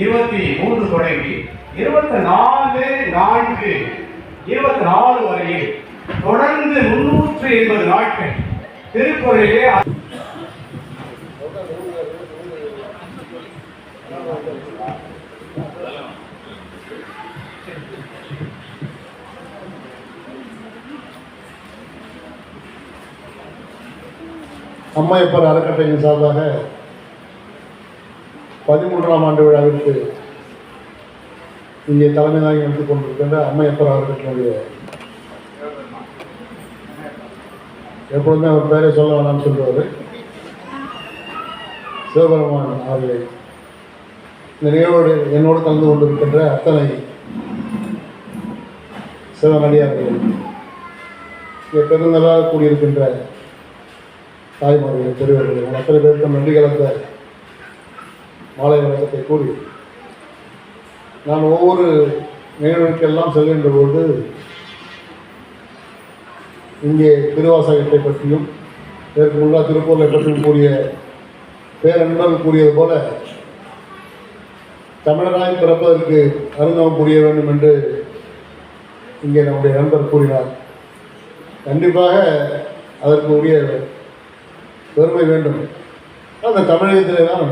23 தொடங்கி 24/4/24 வரையில் தொடர்ந்து 380 நாட்கள் திருக்குறளிலே அம்மையப்பர் அறக்கட்டளையின் சார்பாக 13ஆம் ஆண்டு விழாவிற்கு இங்கே தலைமை தாங்கி எடுத்துக் கொண்டிருக்கின்ற அம்மையப்பர் அறக்கட்டளையுடைய எப்பொழுதுமே அவர் பேரை சொல்ல வேணாம்னு சொல்லுவார் சிவபெருமான் அவர்களை இந்த நிகழ்வோடு என்னோடு கலந்து கொண்டிருக்கின்ற அத்தனை சிவனடியார்கள் இங்கே பெருந்தலாக கூடியிருக்கின்ற தாய்மார்கள் பெரியவர்கள் அத்தனை பேருக்கும் நன்றி கலந்த மாலை வணக்கத்தை கூறி நான் ஒவ்வொரு நிகழ்வுக்கெல்லாம் செல்கின்ற பொழுது இங்கே திருவாசகத்தை பற்றியும் இதற்கு முன்னால் திருப்பூரை பற்றியும் கூறிய பேரன்பர்கள் கூறியது போல தமிழராய் பிறப்பதற்கு அருந்தவம் புரிய வேண்டும் என்று இங்கே நம்முடைய நண்பர் கூறினார். கண்டிப்பாக அதற்கு உரிய பெருமை வேண்டும். அந்த தமிழகத்திலே தான்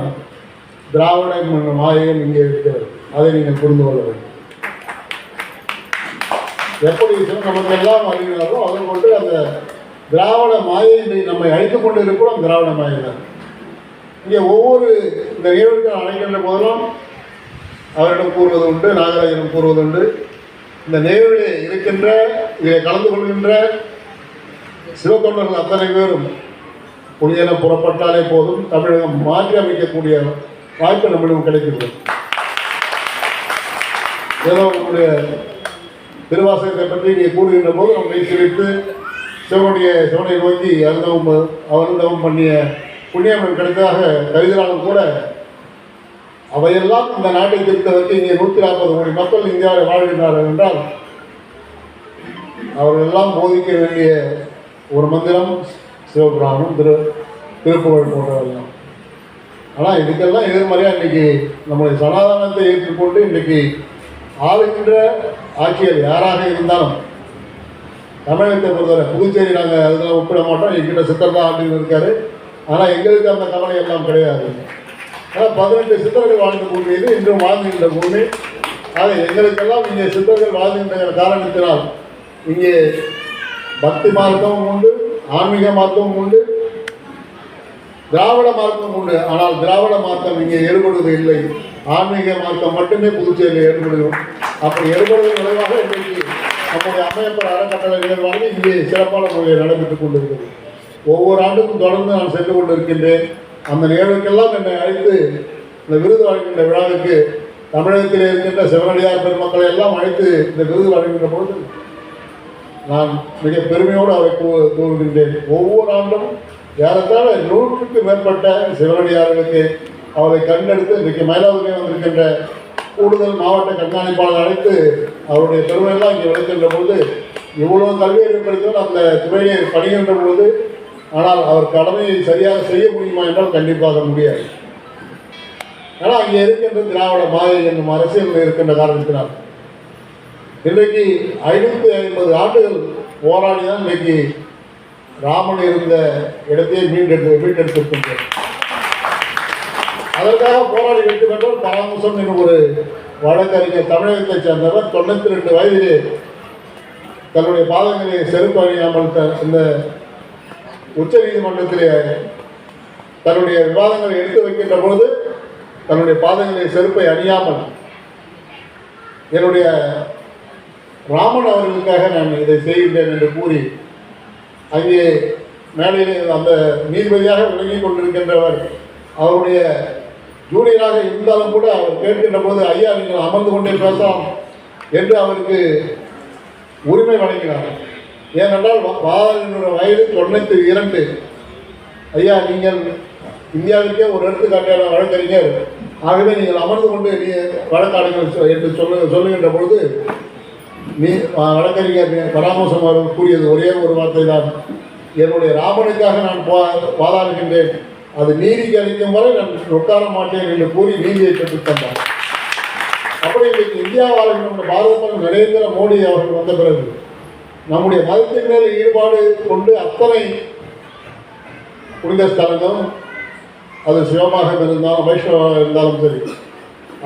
திராவிட மாயம் இங்கே இருக்கிறது. அதை நீங்கள் புரிந்து கொள்ள வேண்டும். எப்படி நமக்கு எல்லாம் அறிகிறாரோ அதை கொண்டு அந்த திராவிட மாயை நம்மை அழைத்துக் கொண்டு இருக்கிறோம். திராவிட மாயை தான் இங்கே ஒவ்வொரு இந்த நிகழ்வுக்கு அழைக்கின்ற போதெல்லாம் அவரிடம் கூறுவது உண்டு, நாகராஜனிடம் கூறுவது உண்டு. இந்த நிகழ்வில் இருக்கின்ற இதை கலந்து கொள்கின்ற சிவத்தொண்டர்கள் அத்தனை பேரும் புனிதன புறப்பட்டாலே போதும் தமிழகம் மாற்றி அமைக்கக்கூடிய வாய்ப்பு நம்மிடம் கிடைக்கிறது. ஏதோ நம்முடைய திருவாசகத்தை பற்றி இங்கே கூறுகின்ற போது நம்மை சிரித்து சிவனை நோக்கி அவருந்தவம் பண்ணிய புண்ணியம் கிடைத்ததாக கருதினாலும் கூட அவையெல்லாம் இந்த நாட்டை திருத்ததற்கு இங்கே 140 கோடி மக்கள் இந்தியாவில் வாழ்கின்றார்கள் என்றால் அவர்களெல்லாம் போதிக்க வேண்டிய ஒரு மந்திரம் சிவபுராணம், திருப்புகழ் போன்றவெல்லாம். ஆனால் இதுக்கெல்லாம் எதிர்மறையாக இன்றைக்கி நம்முடைய சனாதனத்தை ஏற்றுக்கொண்டு இன்றைக்கி ஆளுகின்ற ஆட்சியர் யாராக இருந்தாலும் தமிழகத்தை பொறுத்தவரை புதுச்சேரி நாங்கள் அதெல்லாம் ஒப்பிட மாட்டோம். எங்கிட்ட சித்தர் தான் ஆண்டு இருக்காரு. ஆனால் எங்களுக்கு அந்த கவலை எல்லாம் கிடையாது. ஆனால் 18 சித்தர்கள் வாழ்ந்த பூமி இது, இன்றும் வாழ்ந்துகின்ற பூமி. அது எங்களுக்கெல்லாம் இங்கே சித்தர்கள் வாழ்ந்துகின்ற காரணத்தினால் இங்கே பக்தி மார்க்கமும் உண்டு, ஆன்மீக மார்க்கமும் உண்டு, திராவிட மார்க்கம் உண்டு. ஆனால் திராவிட மார்க்கம் இங்கே ஏற்படுவது இல்லை. ஆன்மீக மார்க்கம் மட்டுமே புதுச்சேரியில் ஏற்படுவோம். அப்படி ஏற்படுவதன் விளைவாக இன்றைக்கு நம்முடைய அம்மையப்பர் அறக்கட்டளை நிகழ்வானது இங்கே சிறப்பான முறையில் நடைபெற்றுக் கொண்டிருக்கிறது. ஒவ்வொரு ஆண்டுக்கும் தொடர்ந்து நான் சென்று கொண்டிருக்கின்றேன். அந்த நிகழ்வுக்கெல்லாம் என்னை அழைத்து இந்த விருது வழங்குகின்ற விழாவுக்கு தமிழகத்தில் இருக்கின்ற சிவனடியார் பெருமக்களை எல்லாம் அழைத்து இந்த விருது வழங்குகின்ற பொழுது நான் மிக பெருமையோடு அவரை கூறுகின்றேன். ஒவ்வொரு ஆண்டும் ஏறத்தாழ 100க்கு மேற்பட்ட சிவனடியார்களுக்கு அவரை கண்டெடுத்து இன்றைக்கு மயிலாடுதுறை வந்திருக்கின்ற கூடுதல் மாவட்ட கண்காணிப்பாளர் அழைத்து அவருடைய பெருமையெல்லாம் இங்கே விளைக்கின்ற பொழுது இவ்வளோ கல்வியை படித்தவர் அந்த துறையை பணிகின்ற பொழுது ஆனால் அவர் கடமையை சரியாக செய்ய முடியுமா என்றால் கண்டிப்பாக முடியாது. ஆனால் அங்கே இருக்கின்ற திராவிட மாயை என்னும் அரசியல் இருக்கின்ற காரணத்தினால் இன்றைக்கு 550 ஆண்டுகள் போராடி தான் இன்றைக்கு ராமன் இருந்த இடத்தையே மீட்டெடுத்திருக்கின்றோம். அதற்காக போராடி வெற்றி பெற்றவர் பராமசம் என்னும் ஒரு வழக்கறிஞர் தமிழகத்தைச் சேர்ந்தவர் 92 வயதிலே தன்னுடைய பாதங்களை செருப்பு அணியாமல் இந்த உச்ச நீதிமன்றத்திலே தன்னுடைய விவாதங்களை எடுத்து வைக்கின்ற பொழுது தன்னுடைய பாதங்களை செருப்பை அணியாமல் என்னுடைய ராமன் அவர்களுக்காக நான் இதை செய்கின்றேன் என்று கூறி அங்கே மேலையிலே அந்த நீதிபதியாக விளங்கி கொண்டிருக்கின்றவர் அவருடைய ஜூனியராக இருந்தாலும் கூட அவர் கேட்கின்ற போது ஐயா நீங்கள் அமர்ந்து கொண்டே பேசலாம் என்று அவருக்கு உரிமை வழங்கினார். ஏனென்றால் வயது 92. ஐயா நீங்கள் இந்தியாவிற்கே ஒரு எடுத்துக்காட்டான வழக்கறிஞர், ஆகவே நீங்கள் அமர்ந்து கொண்டு வழக்காடுங்கள் என்று சொல்லுகின்ற பொழுது வழக்கறிஞர் பராமர்சம் அவர்கள் கூறியது ஒரே ஒரு வார்த்தை தான், என்னுடைய ராமனுக்காக நான் வாதாடுகின்றேன், அது நீதி கிடைக்கும் வரை நான் உட்கார மாட்டேன் என்று கூறி நீதியை பெற்றுத் தந்தார். அப்படி இன்னைக்கு இந்தியாவால் நம்முடைய பாரத பிரதமர் நரேந்திர மோடி அவர்கள் வந்த பிறகு நம்முடைய மதத்தின் மேல் ஈடுபாடு கொண்டு அத்தனை புனித ஸ்தலங்களும் அது சிவமாக இருந்தாலும் வைஷ்ணவாக இருந்தாலும் சரி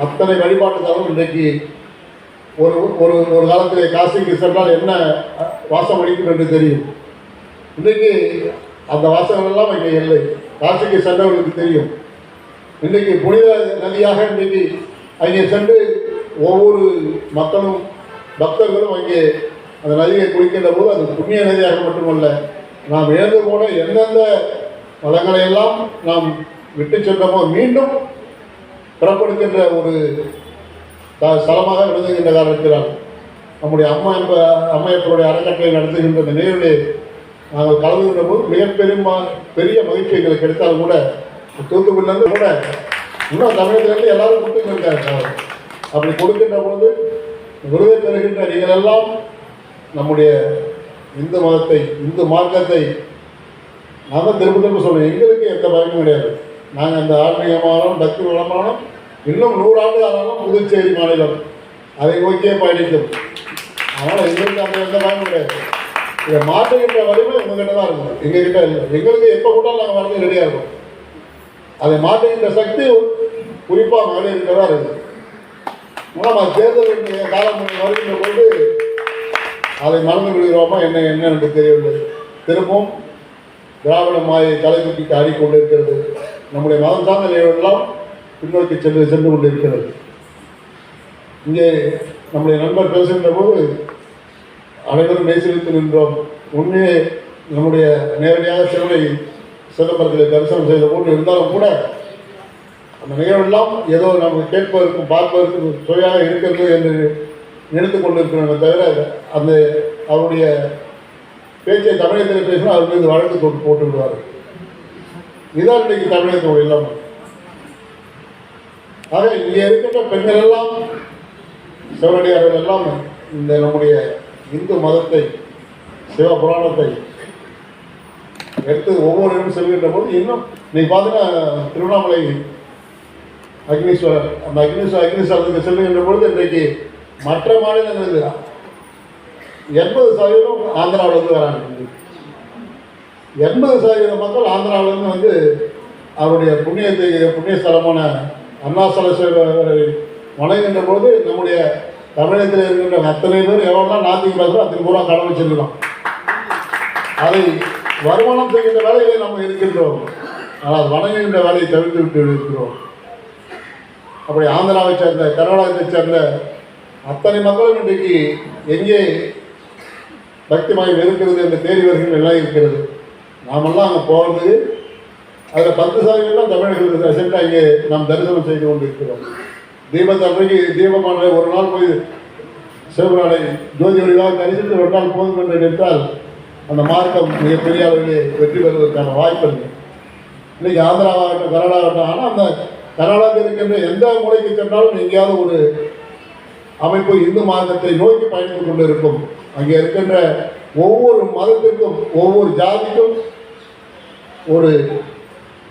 அத்தனை வழிபாட்டு தலம் இன்றைக்கு ஒரு ஒரு ஒரு காலத்திலே காசிக்கு சென்றால் என்ன வாசம் அளிக்கும் என்று தெரியும். இன்றைக்கு அந்த வாசகங்கள் எல்லாம் இங்கே இல்லை. காசிக்கு சென்றவர்களுக்கு தெரியும். இன்றைக்கு புனித நதியாக இன்றைக்கு அங்கே சென்று ஒவ்வொரு மக்களும் பக்தர்களும் அங்கே அந்த நதியை குளிக்கின்ற போது அது புண்ணிய நதியாக மட்டுமல்ல, நாம் இழந்து போன எந்தெந்த மதங்களை எல்லாம் நாம் விட்டு சென்றமோ மீண்டும் புறப்படுகின்ற ஒரு ஸ்தலமாக விளங்குகின்ற காரணத்தினால் நம்முடைய அம்மையப்பருடைய அறக்கட்டளை நடத்துகின்ற இந்த நிகழ்விலே நாங்கள் கலந்துகின்ற போது பெரிய மகிழ்ச்சி எங்களுக்கு கிடைத்தாலும் கூட தூத்துக்குடியிலேருந்து கூட இன்னும் தமிழகத்திலேருந்து எல்லாரும் கொடுத்துட்டு இருக்காங்க. அப்படி கொடுக்கின்ற பொழுது விருதை பெறுகின்ற நீங்கள் எல்லாம் நம்முடைய இந்து மதத்தை இந்து மார்க்கத்தை நான் தான் திரும்ப சொல்லுவேன். எங்களுக்கு எந்த பயமும் கிடையாது. நாங்கள் அந்த ஆன்மீகமானாலும் பக்தி வளமானாலும் இன்னும் 100 ஆண்டு ஆனாலும் புதுச்சேரி மாநிலம் அதை நோக்கியே பயணிக்கும். அதனால் எங்களுக்கு அந்த எந்த பயமும் கிடையாது. இதை மாற்றுகின்ற வலிமை உங்ககிட்ட தான் இருக்கும், எங்ககிட்ட இல்லை. எங்களுக்கு எப்போ கூட நாங்கள் வரது ரெடியாக இருக்கும். அதை மாற்றுகின்ற சக்தி குறிப்பாக மகளிர்கிட்ட தான் இருக்குது. மூலமாக தேர்தல் காலம் வருகின்ற போது அதை மறந்து விடுகிறோமா என்ன என்று தெரியவில்லை. திரும்பவும் திராவிட மாயை தலைமுறைக்கு ஆடிக்கொண்டிருக்கிறது. நம்முடைய மதம் சார்ந்த நிலையெல்லாம் பின்னோக்கி சென்று கொண்டிருக்கிறது. இங்கே நம்முடைய நண்பர் பேசுகின்ற போது அனைவரும் மெய்சிலித்து நின்றோம். உண்மையே நம்முடைய நேரடியாக சிதம்பரத்தில் தரிசனம் செய்த போது இருந்தாலும் கூட அந்த நிகழ்வெல்லாம் ஏதோ நம்ம கேட்பதற்கும் பார்ப்பதற்கும் சுவையாக இருக்கிறது என்று நினைத்து கொண்டிருக்கிறோமே தவிர அந்த அவருடைய பேச்சை தமிழகத்தில் பேசினா அவர் மீது வழக்கு போட்டு விடுவார்கள். இதுதான் இன்றைக்கு தமிழகத்தோடு இல்லாமல். ஆக இங்கே இருக்கின்ற பெண்கள் எல்லாம் சிவனடியார்கள் எல்லாம் இந்த நம்முடைய இந்து மதத்தை சிவ புராணத்தை எடுத்து ஒவ்வொரு இடம் செல்கின்ற போது இன்னும் நீ பார்த்தீங்கன்னா திருவண்ணாமலை அக்னீஸ்வரர் அந்த அக்னீஸ்வரத்துக்கு செல்லுகின்ற பொழுது இன்றைக்கு மற்ற மாநிலங்களுக்கு 80% ஆந்திராவிலிருந்து வராங்க. 80% மக்கள் ஆந்திராவிலிருந்து வந்து அவருடைய புண்ணிய ஸ்தலமான அருணாச்சலேஸ்வரரை வணங்குகின்ற போது நம்முடைய தமிழகத்தில் இருக்கின்ற அத்தனை பேர் எவ்வளோதான் நாத்திகம் பேசுகிறோம் அத்தனை பூரா கடன் வச்சிருக்கிறோம். அதை வருமானம் செய்கின்ற வேலைகளை நம்ம இருக்கின்றோம். ஆனால் வணங்குகின்ற வேலையை தவிர்த்து விட்டு இருக்கிறோம். அப்படி ஆந்திராவை சேர்ந்த கர்நாடகத்தை சேர்ந்த அத்தனை மக்களும் இன்றைக்கு எங்கே பக்திமாய் இருக்கிறது என்று தேடி வருகின்ற எல்லாம் இருக்கிறது. நாமெல்லாம் அங்கே போகிறது அதில் 10% தான் தமிழர்கள் சென்று அங்கே நாம் தரிசனம் செய்து கொண்டு இருக்கிறோம். தீபத்தன்றைக்கு தீபமான ஒரு நாள் போய் சிவபுராணை ஜோதி வழியாக தரிசித்து ஒரு நாள் போதும் என்று நினைத்தால் அந்த மார்க்கம் மிகப்பெரிய அளவிலே வெற்றி பெறுவதற்கான வாய்ப்பு இல்லை. இன்றைக்கி ஆந்திராவாகட்டும் கர்நாடகாகட்டும், ஆனால் அந்த கர்நாடகத்தில் இருக்கின்ற எந்த மூலைக்கு சென்றாலும் எங்கேயாவது ஒரு அமைப்பு இந்து மார்க்கத்தை நோக்கி பயணித்துக் கொண்டு இருக்கும். அங்கே இருக்கின்ற ஒவ்வொரு மதத்திற்கும் ஒவ்வொரு ஜாதிக்கும் ஒரு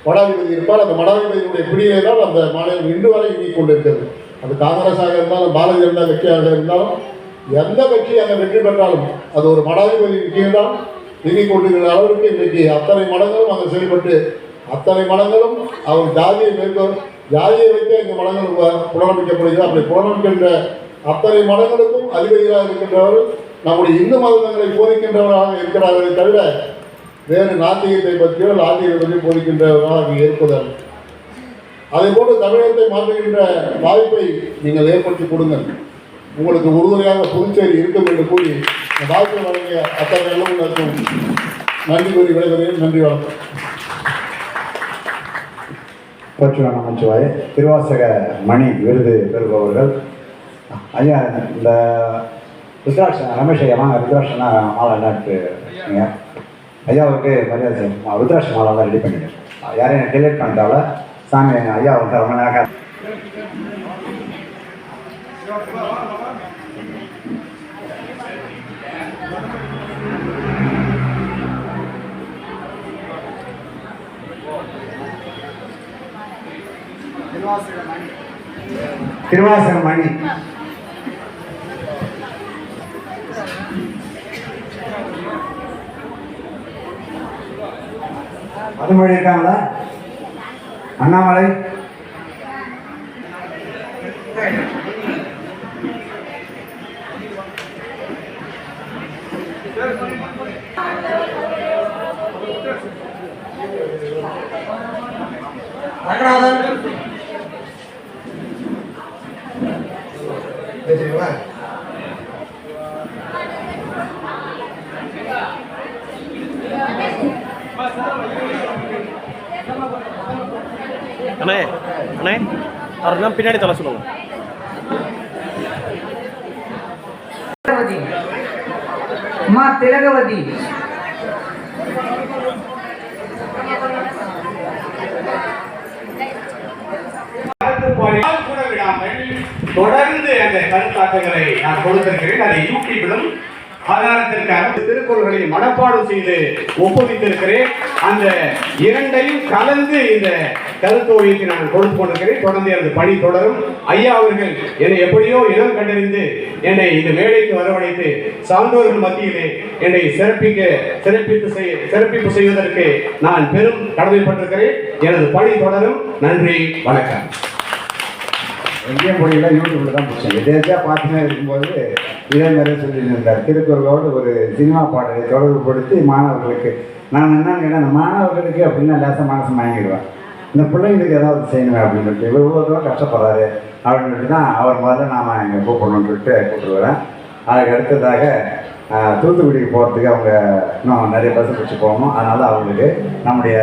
மடாதிபதி இருப்பார். அந்த மடாதிபதியினுடைய பிடியிலே தான் அந்த மாநிலம் இன்று வரை இயங்கிக் கொண்டிருக்கிறது. அது காங்கிரஸாக இருந்தாலும் பாரதிய ஜனதா கட்சியாக இருந்தாலும் எந்த கட்சி அங்கே வெற்றி பெற்றாலும் அது ஒரு மடாதிபதியின் கீழ் தான் இயங்கிக் கொண்டிருக்கிற அளவிற்கு இன்றைக்கு அத்தனை மடங்களும் அங்கே செயல்பட்டு அத்தனை மடங்களும் அவர் ஜாதியை வைத்தே இந்த மடங்கள் புனரமைக்கப்படுகிறது. அப்படி புனரமைக்கின்ற அத்தனை மடங்களுக்கும் அதிபதிகளாக இருக்கின்றவர்கள் நம்முடைய இந்து மதங்களை போதிக்கின்றவராக இருக்கிறார்களே தவிர வேறு நாத்திகத்தை பற்றியோ நாத்திகத்தை பற்றி போதிக்கின்றவர்களாக அங்கே இருப்பதல்ல. அதே போன்று தமிழகத்தை மாற்றுகின்ற வாய்ப்பை நீங்கள் ஏற்படுத்தி கொடுங்கள். உங்களுக்கு உறுதுணையாக புதுச்சேரி இருக்கும் என்று கூறி இந்த வாய்ப்பை வழங்கிய அத்தனை நிலவுகளுக்கும் நன்றி கூறி விடைபெறுகிறேன். நன்றி, வணக்கம். போற்றுவன் நமச்சிவாய. திருவாசக மணி விருது பெறுபவர்கள் ஐயா, இந்த ருத்ராட்சன் ரமேஷ் ஐயா வாங்க. ருத்ராட்சனா மாலை என்னாட்டு ஐயாவுக்கு மரியாதை ருத்ராட்ச மாலை தான் ரெடி பண்ணிட்டேன். யாரையும் டிலேட் பண்ணிட்டால சாமி ஐயா வந்து ரொம்ப நேரம் திருவாசக மணி திருவாசக மணி. மதுமொழி இருக்காங்களா? அண்ணாமலை. அண்ணே அண்ணே அவரெல்லாம் பின்னாடி தலை சொல்லுங்க. அம்மா திலகவதி. கூட விடாமல் தொடர்ந்து அந்த கருத்தாக்கங்களை நான் கொடுத்திருக்கிறேன். அதை யூடியூபிலும் ஆதாரத்திற்காக திருக்குறள்களை மனப்பாடம் செய்து ஒப்புவித்திருக்கிறேன். அந்த இரண்டையும் கலந்து இந்த கருத்தோழிக்கு நான் கொடுத்து கொண்டிருக்கிறேன். தொடர்ந்து எனது பணி தொடரும். ஐயா அவர்கள் என்னை எப்படியோ இனம் கண்டறிந்து என்னை இந்த மேடைக்கு வரவழைத்து சான்றோர்கள் மத்தியிலே என்னை சிறப்பிப்பு செய்வதற்கு நான் பெரும் கடமைப்பட்டிருக்கிறேன். எனது பணி தொடரும். நன்றி, வணக்கம். எங்கேயும் முடியல, யூடியூப்ல தான் பிடிச்சேன். எதேச்சா பார்த்துனே இருக்கும்போது இதே மாதிரி சொல்லியிருந்தார். திருக்குறளோடு ஒரு சினிமா பாடலை தொடர்புபடுத்தி மாணவர்களுக்கு நான் என்னன்னு கேட்டேன், அந்த மாணவர்களுக்கு அப்படின்னா லேசாக மனசு வாங்கிடுவேன். இந்த பிள்ளைங்களுக்கு ஏதாவது செய்யணுங்க அப்படின்னு சொல்லிட்டு இவ்வளோ தூரம் கஷ்டப்படுறாரு அப்படின்னு சொல்லிட்டு தான் அவர் முதல்ல நாம் இங்கே கூப்பிடணும்னு சொல்லிட்டு கூப்பிட்டுருவேன். அதுக்கு அடுத்ததாக தூத்துக்குடிக்கு போகிறதுக்கு அவங்க இன்னும் நிறைய பஸ் பிடிச்சி போகணும். அதனால் அவங்களுக்கு நம்முடைய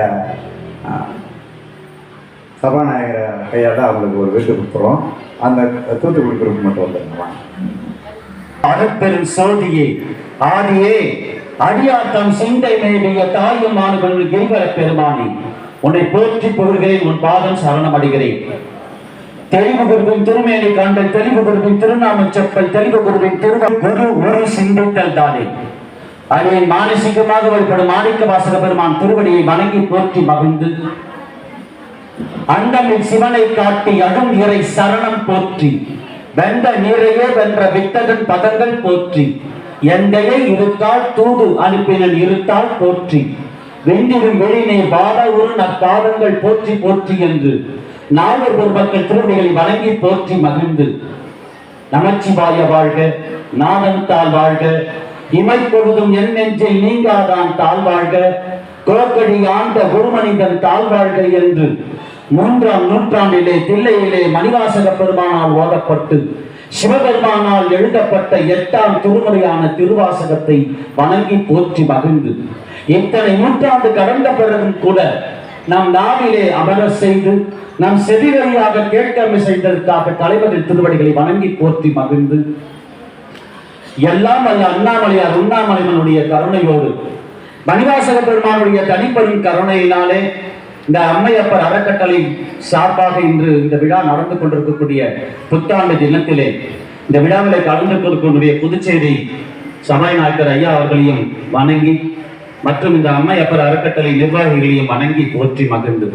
சபாநாயகர் கையால் அவங்களுக்கு ஒரு விருது கொடுத்துருவோம். அந்த தூத்துக்குடி குரூப் மட்டும் வந்துருங்க. அருட்பெரும் சோதியே ஆதியே அடியாத்தம் சிந்தை மேடிய தாயுமானவர்கள் கிரிவர பெருமானி, உன்னை போற்றி புகழ்கிறேன். உன் பாதம் சரணம் அடைகிறேன். தெளிவு குருவின் திருமேனி காண்டல், தெளிவு குருவின் திருநாம செப்பல், தெளிவு குருவின் குரு ஒரு சிந்தித்தல் தானே. அதை மானசீகமாக வழிபடும் மாணிக்க வாசக பெருமான் திருவடியை வணங்கி போற்றி மகிழ்ந்து அண்டமில் சிவனை காட்டி அடும் இறை சரணம் போற்றி வெந்த நீரையே வென்ற வித்தகன் பதங்கள் போற்றி எந்தையை இருத்தால் தூது அனுப்பினன் இருத்தால் போற்றி வெண்டிடும் வெளிநே வாட ஒரு நற்பாதங்கள் போற்றி போற்றி என்று நால்வர் பெருமக்கள் திருவடிகளை வணங்கி போற்றி மகிழ்ந்து நமச்சிவாய வாழ்க, நாதன் தாழ் வாழ்க, இமை பொழுதும் என் நெஞ்சில் நீங்காதான் தாழ் வாழ்க, குலக்கடி ஆண்ட குருமனிதன் தாழ் வாழ்க என்று 3ஆம் நூற்றாண்டிலே தில்லையிலே மணிவாசக பெருமானால் ஓதப்பட்டு சிவபெருமானால் எழுதப்பட்ட 8ஆம் திருமுறையான திருவாசகத்தை வணங்கி போற்றி மகிழ்ந்து இத்தனை நூற்றாண்டு கடந்த பிறகும் கூட நம் நாவிலே அமர செய்து நம் செவிவழியாக கேட்க செய்ததற்காக தலைவரின் திருவடிகளை வணங்கி போற்றி மகிழ்ந்து எல்லாம் அல்ல அண்ணாமலையார் உண்ணாமலைவனுடைய கருணையோடு மணிவாசக பெருமானுடைய தனிப்பெரும் கருணையினாலே இந்த அம்மையப்பர் அறக்கட்டளை சார்பாக இன்று இந்த விழா நடந்து கொண்டிருக்கக்கூடிய புத்தாண்டு தினத்திலே இந்த விழாவிலே கலந்து கொண்டிருக்கக்கூடிய புதுச்சேரி சபாநாயகர் ஐயா அவர்களையும் வணங்கி மற்றும் இந்த அம்மையப்பர் அறக்கட்டளை நிர்வாகிகளையும் வணங்கி போற்றி மகிழ்ந்து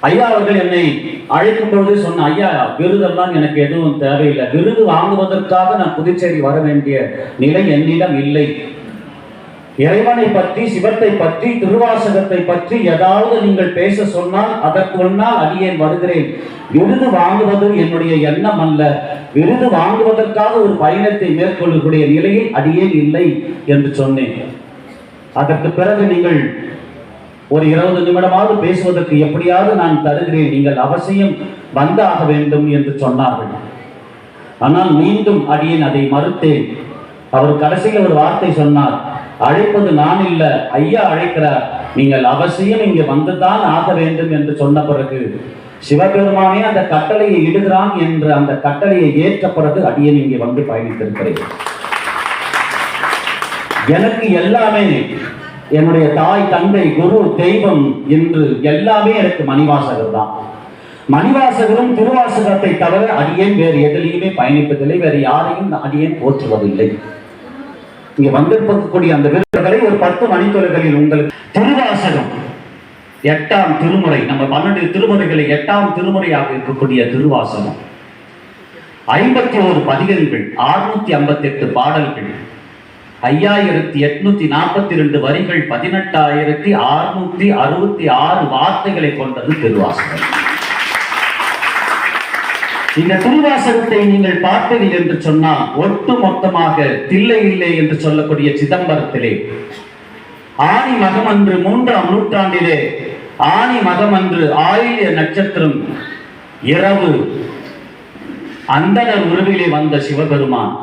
ஐயா அவர்கள் என்னை அழைக்கும் பொழுது சொன்ன, ஐயா விருதெல்லாம் எனக்கு எதுவும் தேவையில்லை, விருது வாங்குவதற்காக நான் புதுச்சேரி வர வேண்டிய நிலை என்னிடம் இல்லை. இறைவனை பற்றி, சிவத்தை பற்றி, திருவாசகத்தை பற்றி ஏதாவது நீங்கள் பேச சொன்னால் அதற்கு முன்னால் அடியேன் வருகிறேன். விருது வாங்குவது என்னுடைய எண்ணம் அல்ல, விருது வாங்குவதற்காக ஒரு பயணத்தை மேற்கொள்ளக்கூடிய நிலையில் அடியேன் இல்லை என்று சொன்னேன். அதற்கு பிறகு நீங்கள் ஒரு 20 நிமிடமாவது பேசுவதற்கு எப்படியாவது நான் தருகிறேன், நீங்கள் அவசியம் வந்தாக வேண்டும் என்று சொன்னார்கள். ஆனால் மீண்டும் அடியேன் அதை மறுத்தேன். அவர் கடைசியில் ஒரு வார்த்தை சொன்னார், அழைப்பது நான் இல்ல, ஐயா அழைக்கிறார், நீங்கள் அவசியம் இங்கே வந்துதான் ஆக வேண்டும் என்று சொன்ன பிறகு சிவபெருமானே அந்த கட்டளையை இடுகிறான் என்று அந்த கட்டளையை ஏற்ற பிறகு அடியேன் இங்கே வந்து பயணித்திருக்கிறேன். எனக்கு எல்லாமே என்னுடைய தாய், தந்தை, குரு, தெய்வம் என்று எல்லாமே எனக்கு மணிவாசகர் தான். மணிவாசகரும் திருவாசகத்தை தவிர அடியேன் வேறு எதிலையுமே பயணிப்பதில்லை, வேறு யாரையும் அடியேன் போற்றுவதில்லை. இங்க வந்திருக்கக்கூடிய அந்த விருதுகளை ஒரு 10 மணித்துறைகளில் உங்களுக்கு திருவாசகம் 8ஆம் திருமுறை, நம்ம 12 திருமுறைகளை 8ஆம் திருமுறையாக இருக்கக்கூடிய திருவாசகம், 51 பதிகங்கள், 658 பாடல்கள், 5842 வரிகள், 18,666 வார்த்தைகளை கொண்டது திருவாசகம். இந்த திருவாசகத்தை நீங்கள் பார்த்தீர்கள் என்று சொன்னால், ஒட்டு மொத்தமாக தில்லை இல்லை என்று சொல்லக்கூடிய சிதம்பரத்திலே ஆனி மகம் அன்று 3ஆம் நூற்றாண்டிலே ஆனி மகம் அன்று ஆயில்ய நட்சத்திரம் இரவு அந்தணர் உருவிலே வந்த சிவபெருமான்,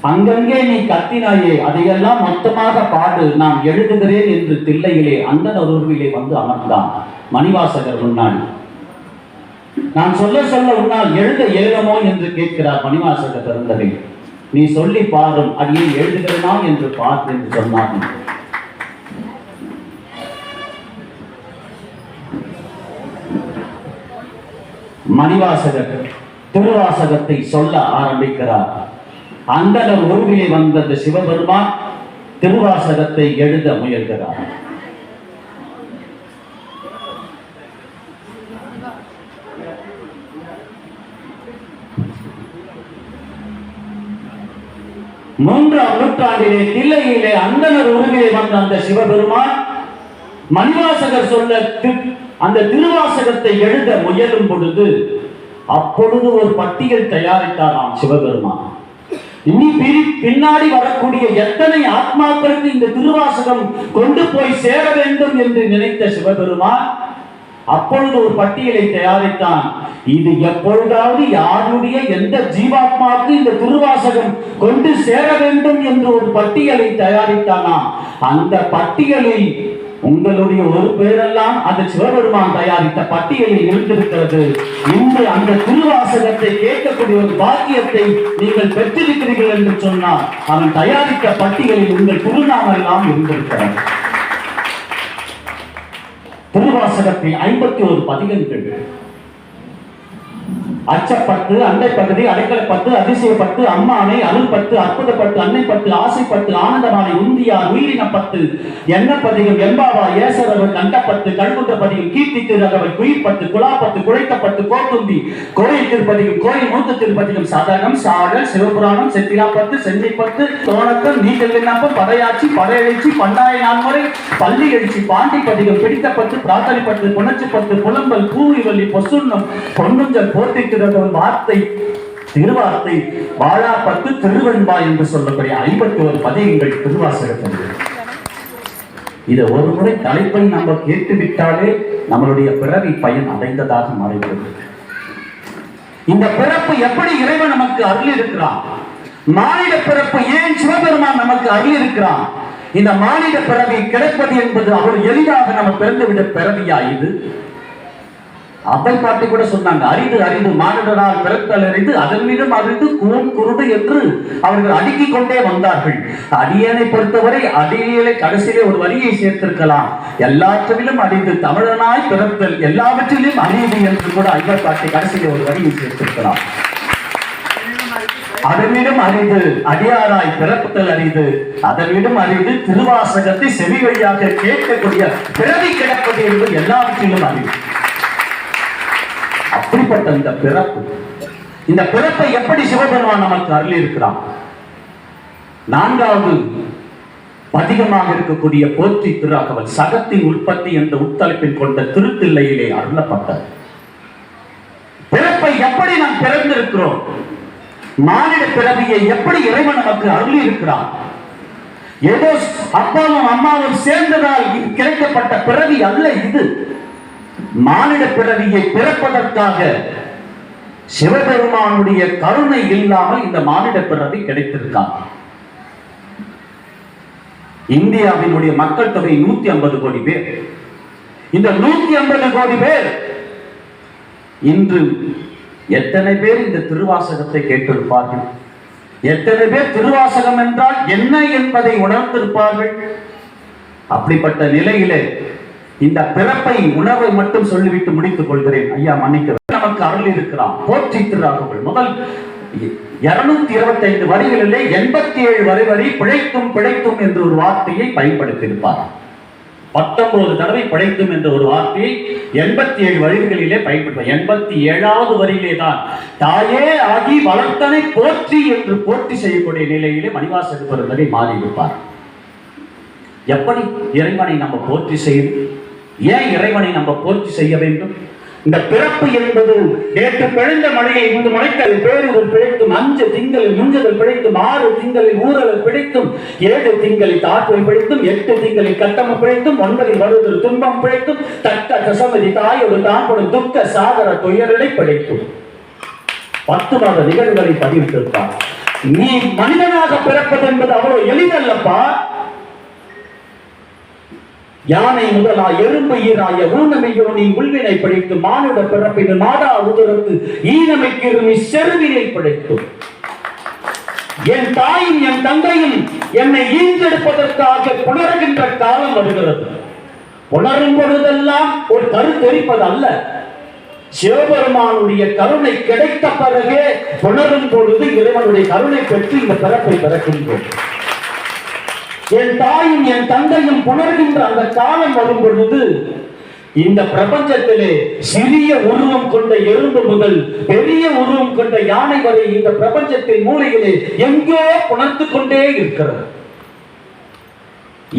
அங்கங்கே நீ கத்தினாயே அதையெல்லாம் மொத்தமாக பாடு, நான் எழுதுகிறேன் என்று தில்லையிலே அந்தணர் உருவிலே வந்து அமர்ந்தான் மணிவாசகர் முன்னாள். நான் சொல்ல சொல்ல உன்னால் எழுத இயலுமோ என்று கேட்கிறார் மணிவாசகர் பிறந்ததை. நீ சொல்லி பாரும், அடியே எழுதுகிறனா என்று பார்த்து என்று சொன்னார். மணிவாசகர் திருவாசகத்தை சொல்ல ஆரம்பிக்கிறார். அந்தனர் உருவிலே வந்த சிவபெருமான் திருவாசகத்தை எழுத முயல்கிறார். மூன்றாம் நூற்றாண்டிலே தில்லையிலே அந்தனர் உருவிலே வந்த அந்த சிவபெருமான் மணிவாசகர் சொல்ல அந்த திருவாசகத்தை எழுத முயலும் பொழுது அப்பொழுது ஒரு பட்டியல் தயாரித்தாராம் சிவபெருமான். இனி பின்னாடி வரக்கூடிய எத்தனை ஆத்மாக்களுக்கு இந்த திருவாசகம் கொண்டு போய் சேர வேண்டும் என்று நினைத்த சிவபெருமான் அப்பொழுது ஒரு பட்டியலை தயாரித்தான். இது எப்பொழுதாவது யாருடைய எந்த ஜீவாத்மாவுக்கு இந்த திருவாசகம் கொண்டு சேர வேண்டும் என்று ஒரு பட்டியலை தயாரித்தானா, அந்த பட்டியலில் உங்களுடைய ஒரு பேரெல்லாம் அந்த சிவபெருமான் தயாரித்த பட்டியலில் இருந்திருக்கிறது. இன்று அந்த திருவாசகத்தை கேட்கக்கூடிய ஒரு பாக்கியத்தை நீங்கள் பெற்றிருக்கிறீர்கள் என்று சொன்னால் அவன் தயாரித்த பட்டியலில் உங்கள் திருநாமம் எல்லாம் இருந்திருக்கிறது. திருவாசகத்தில் 51 பதிகங்கள், அச்சப்பட்டு, அண்டைப்பகுதி, அடைக்கலப்பட்டு, அதிசயப்பட்டு, அம்மானை, அருள்பட்டு, அற்புதப்பட்டு, அன்னைப்பட்டு, ஆசைப்பட்டு, ஆனந்தமானை, உந்தியார், உயிரினப்பட்டு, எண்ணப்பதிகம், எம்பாவா, ஏசரவர், கண்டப்பட்டு, கல்குன்ற பதிகம், கீர்த்தி திருரகவர், குயிர்பட்டு, குலாப்பட்டு, குழைக்கப்பட்டு, கோத்தும்பி, கோயில் திருப்பதிகம், கோயில் மூத்த திருப்பதிகம், சதகம், சாடல், சிவபுராணம், செத்திராப்பட்டு, சென்னைப்பட்டு, தோணக்கம், நீச்சல் விண்ணப்பம், படையாட்சி, படையெழுச்சி, பண்டாய நான்முறை, பள்ளி எழுச்சி, பாண்டி பதிகம், பிடித்தப்பட்டு, பிரார்த்தனைப்பட்டு, புணர்ச்சிப்பட்டு, புலம்பல், பூவிவல்லி, பொசுன்னம், பொன்னுஞ்சல், போர்த்தி வார்த்தை, திருவார்த்தை, வாழாப்பட்டு, திருவெண்பா என்று சொல்லக்கூடிய 51 பதிகங்கள் திருவாசகத்தில். இதை ஒரு முறை தலைப்பை நம்ம கேட்டுவிட்டாலே நம்மளுடைய பிறவி பயன் அடைந்ததாக மாறுகிறது. இந்த பிறப்பு எப்படி இறைவன் நமக்கு அருள் இருக்கிறான்? மானிட பிறப்பு ஏன் சிவபெருமான் நமக்கு அருள் இருக்கிறான்? இந்த மானிட பிறவி கிடைப்பது என்பது அவர் எளிதாக நம்ம பிறந்துவிட பிறவியா? இது அப்பை பாட்டி கூட சொன்னாங்க, அரிது அரிது மானிடரால் பிறத்தல் அறிந்து அதன் மீதும் அறிந்து கூன் குருடு என்று அவர்கள் அடுக்கிக் கொண்டே வந்தார்கள். அடியனை பொறுத்தவரை அடியலை கடைசியிலே ஒரு வரியை சேர்த்திருக்கலாம், எல்லாற்றிலும் அறிந்து தமிழனாய் பிறத்தல் எல்லாவற்றிலும் அறிவு என்று கூட ஐயா பாட்டி கடைசியிலே ஒரு வரியை சேர்த்திருக்கலாம். அதனிடம் அறிந்து அடியாராய் பிறப்புத்தல் அறிந்து அதனிடம் அறிந்து திருவாசகத்தை செவி வழியாக கேட்கக்கூடிய பிறவி கிடப்பது என்பது எல்லாவற்றிலும் அறிவு. அப்படிப்பட்ட இந்த பிறப்பை எப்படி சிவபெருமான் நமக்கு அருளி இருக்கிறான்? 4வது பதிகமாக இருக்கக்கூடிய போற்றி திருராகவல் சகத்தின் உற்பத்தி என்ற உட்தலைப்பில் கொண்ட திருத்தில்லையிலே அருளப்பட்டது. பிறப்பை எப்படி நாம் பிறந்திருக்கிறோம்? மானிட பிறவியை எப்படி இறைவன் நமக்கு அருளி இருக்கிறான்? ஏதோ அப்பாவும் அம்மாவும் சேர்ந்ததால் கிடைக்கப்பட்ட பிறவி அல்ல இது. மானிட பிறவியை பிறப்பதற்காக சிவபெருமானுடைய கருணை இல்லாமல் இந்த மானிட பிறவி கிடைத்திருக்காங்க. இந்தியாவினுடைய மக்கள் தொகை 150 கோடி பேர். இந்த 150 கோடி பேர் இன்று எத்தனை பேர் இந்த திருவாசகத்தை கேட்டிருப்பார்கள்? எத்தனை பேர் திருவாசகம் என்றால் என்ன என்பதை உணர்ந்திருப்பார்கள்? அப்படிப்பட்ட நிலையிலே இந்த பிறப்பை உணர்வை மட்டும் சொல்லிவிட்டு முடித்துக் கொள்கிறேன். ஐயா மன்னிக்க, நமக்கு அருள் இருக்கிறான். போற்றி திருராகவல் முதல் 225 வரிகளிலே 87 வரி பிழைக்கும் பிழைக்கும் என்று ஒரு வார்த்தையை பயன்படுத்தியிருப்பார். 19 தடவை படைத்தும் என்ற ஒரு வார்த்தையை 87 வரிகளிலே பயன்படுத்த 87வது வரியிலே தான் தாயே ஆகி வளர்த்தனை போற்றி என்று போற்றி செய்யக்கூடிய நிலையிலே மணிவாசகர் பெருந்தகை மாறி இருப்பார். எப்படி இறைவனை நம்ம போற்றி செய்யணும்? ஏன் இறைவனை நம்ம போற்றி செய்ய வேண்டும்? இந்த பிறப்பு என்பது நேற்று பிழைந்த மழையை இன்று மழைத்தல் பேருதல் பிழைத்தும் 5 திங்களில் முஞ்சதல் பிழைத்தும் 6 திங்களில் ஊரல் பிழைத்தும் 7 திங்களில் தாற்றை பிழைத்தும் 8 திங்களில் கட்டம பிழைத்தும் 9 வருதல் துன்பம் பிழைத்தும் தக்க தசமதி தாயோடு தான்படும் துக்க சாகர துயரடை பிழைத்தும் 10 மாத நிகழ்வுகளை பதிவிட்டிருப்பார். நீ மனிதனாக பிறப்பது என்பது அவ்வளவு எளிதல்லப்பா. யானை முதலா எறும்பு ஈராய ஊனமையோ நீ உள்வினை படைத்து மானுட பிறப்பின் மாடா உதரத்து ஈனமைக்கிருமி செருவினை படைத்தும் என் தாயும் என் தந்தையும் என்னை ஈன்றெடுப்பதற்காக புணர்கின்ற காலம் வருகிறது. புணரும் பொழுதெல்லாம் ஒரு கருத்தெரிப்பது அல்ல. சிவபெருமானுடைய கருணை கிடைத்த பிறகே புணரும் பொழுது இறைவனுடைய கருணை பெற்று இந்த பிறப்பை பிறக்கின்றோம். என் தாயும் என் தந்தையும் புணர்கின்ற அந்த காலம் வரும் பொழுது இந்த பிரபஞ்சத்திலே சிறிய உருவம் கொண்ட எறும்பு முதல் பெரிய உருவம் கொண்ட யானை வரை இந்த பிரபஞ்சத்தின் மூலையிலே எங்கோ புணர்ந்து கொண்டே இருக்கிறது.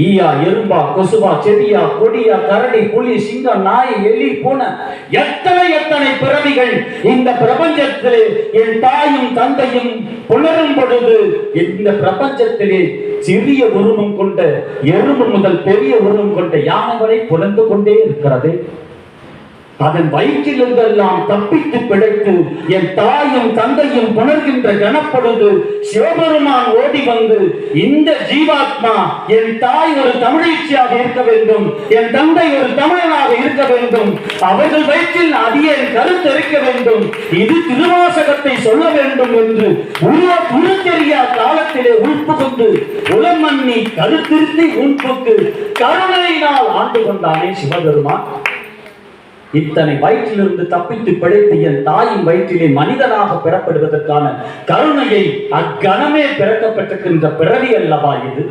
ஈயா, எறும்பா, கொசுவா, செடியா, கொடியா, கரடி, புலி, சிங்கம், நாய், எலி, பூனை, எத்தனை பிறவிகள் இந்த பிரபஞ்சத்திலே என் தாயும் தந்தையும் புணரும் பொழுது இந்த பிரபஞ்சத்திலே சிறிய உருவம் கொண்ட எறும்பு முதல் பெரிய உருவம் கொண்ட யானை வரை புலந்து கொண்டே இருக்கிறது. அதன் வயிற்றிலிருந்தெல்லாம் தப்பித்து பிழைத்து என் தாயும் தந்தையும் புணர்கின்ற கனப்பொழுது சிவபெருமான் ஓடி வந்து இந்த ஜீவாத்மா என் தாய் ஒரு தமிழச்சியாக இருக்க வேண்டும், என் தந்தை ஒரு தமிழனாக இருக்க வேண்டும், அவர்கள் வயிற்றில் அடியேன் கருத்தரிக்க வேண்டும், இது திருவாசகத்தை சொல்ல வேண்டும் என்று உருத்தெரியா காலத்திலே உள்புகுந்து உலமண்ணி கருத்திருத்தி உள்புக்கு கருணையினால் ஆண்டு கொண்டானே சிவபெருமான். இத்தனை வயிற்றிலிருந்து தப்பித்து பிழைத்து என் தாயின் வயிற்றிலே மனிதனாக பெறப்படுவதற்கான கருணையை அக்கணமே பிறக்கப்பட்டிருக்கின்ற பிறவி அல்லவா இது.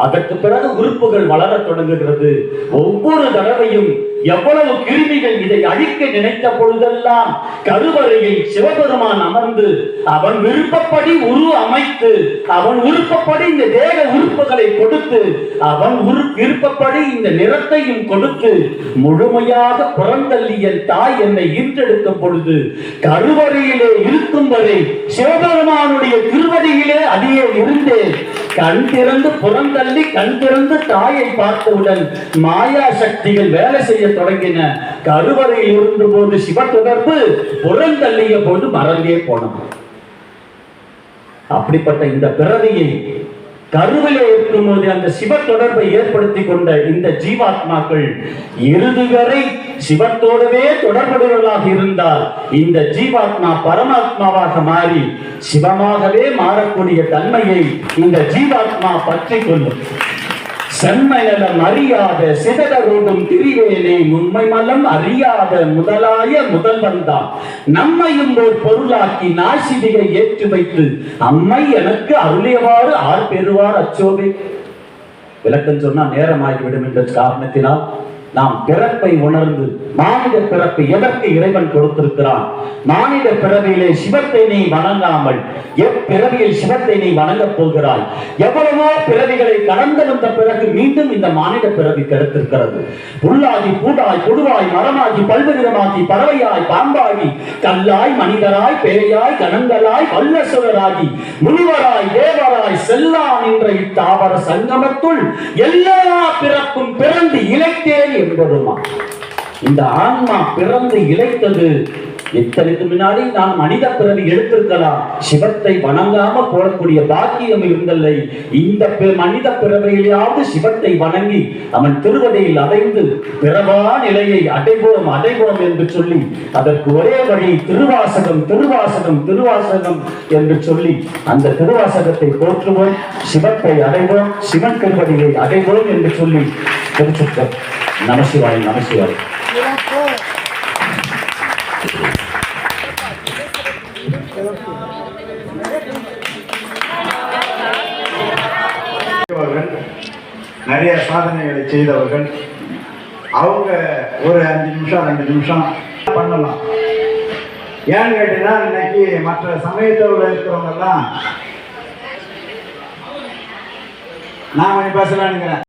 அதற்கு பிறகு உறுப்புகள் வளர தொடங்குகிறது. ஒவ்வொரு தடவையும் எவ்வளவு கிருமிகள் இதை அழிக்க நினைத்த பொழுதெல்லாம் கருவறையில் சிவபெருமான் அமர்ந்து அவன் விருப்பப்படி உரு அமைத்து அவன் விருப்பப்படி இந்த தேக உறுப்புகளை கொடுத்து அவன் விருப்பப்படி இந்த நிறத்தையும் கொடுத்து முழுமையாக புறந்தள்ளிய தாய் என்னை ஈன்றெடுக்கும் பொழுது கருவறையிலே இருக்கும் வரை சிவபெருமானுடைய திருவடியிலே அடியே இருந்தேன். கண் திறந்து புறந்தள்ளி கண் திறந்து தாயை பார்த்தவுடன் மாயா சக்திகள் வேலை செய்ய தொடங்கின. கருவறையில் இருந்த போது சிவ தொடர்பு, புறந்தள்ளிய போது மறந்தே போனோம். அப்படிப்பட்ட இந்த பிறவியை கருவிலே இருக்கும்போது அந்த சிவ தொடர்பை ஏற்படுத்தி கொண்ட இந்த ஜீவாத்மாக்கள் இறுதி வரை சிவத்தோடவே தொடர்புடையவர்களாக இருந்தால் இந்த ஜீவாத்மா பரமாத்மாவாக மாறி சிவமாகவே மாறக்கூடிய தன்மையை இந்த ஜீவாத்மா பற்றி கொள்ளும். செம்மையலம் அறியாத சிதறோடும் திரிவேனே உண்மை மலம் அறியாத முதலாய முதல்வன் தான் நம்மையும் ஒரு பொருளாக்கி நாசிதிகை ஏற்றி வைத்து அம்மை எனக்கு அருளியவாறு ஆர் பெறுவார் அச்சோவே. விளக்கம் சொன்னா நேரமாகிவிடும் என்ற காரணத்தினால் நாம் பிறப்பை உணர்ந்து மானிட பிறப்பை எதற்கு இறைவன் கொடுத்திருக்கிறான்? மானிட பிறவியிலே சிவத்தை நீ வணங்காமல் எப்பிறவியில் சிவத்தை நீ வணங்கப் போகிறாய்? எவ்வளவோ பிறவிகளை கடந்து வந்த பிறகு மீண்டும் இந்த மானிட பிறவி கிடைத்திருக்கிறது. புல்லாகி பூடாய் புடுவாய் மரமாகி பல்விதமாகி பறவையாய் பாம்பாகி கல்லாய் மனிதராய் பேயாய் கணங்களாய் வல்லசுரராகி முனிவராய் தேவராய் செல்லான் என்ற இத்தாவர சங்கமத்துள் எல்லா பிறப்பும் பிறந்து இழைத்தேன் என்பதுமா. இந்த ஆன்மா பிறந்து இழைத்தது இத்தனைக்கு முன்னாடி நாம் மனித பிறவி எடுத்திருக்கலாம். சிவத்தை வணங்காம போடக்கூடிய பாக்கியம் இருந்தல்லை. இந்த மனித பிறவையிலாவது சிவத்தை வணங்கி அவன் திருவடியில் அடைந்து பிறவா நிலையை அடைவோம் அடைவோம் என்று சொல்லி அதற்கு ஒரே வழி திருவாசகம் திருவாசகம் திருவாசகம் என்று சொல்லி அந்த திருவாசகத்தை போற்றுவோம், சிவத்தை அடைவோம், சிவன் திருவடியை அடைவோம் என்று சொல்லி திருச்சுற்றம். நமசிவாய் நமசிவாய். நிறைய சாதனைகளை செய்தவர்கள், அவங்க ஒரு 5 நிமிஷம் 2 நிமிஷம் பண்ணலாம். ஏன்னு கேட்டீங்கன்னா இன்னைக்கு மற்ற சமயத்தோட இருக்கிறவங்க எல்லாம் நான் கொஞ்சம் பேசலாம்னுங்கிறேன்.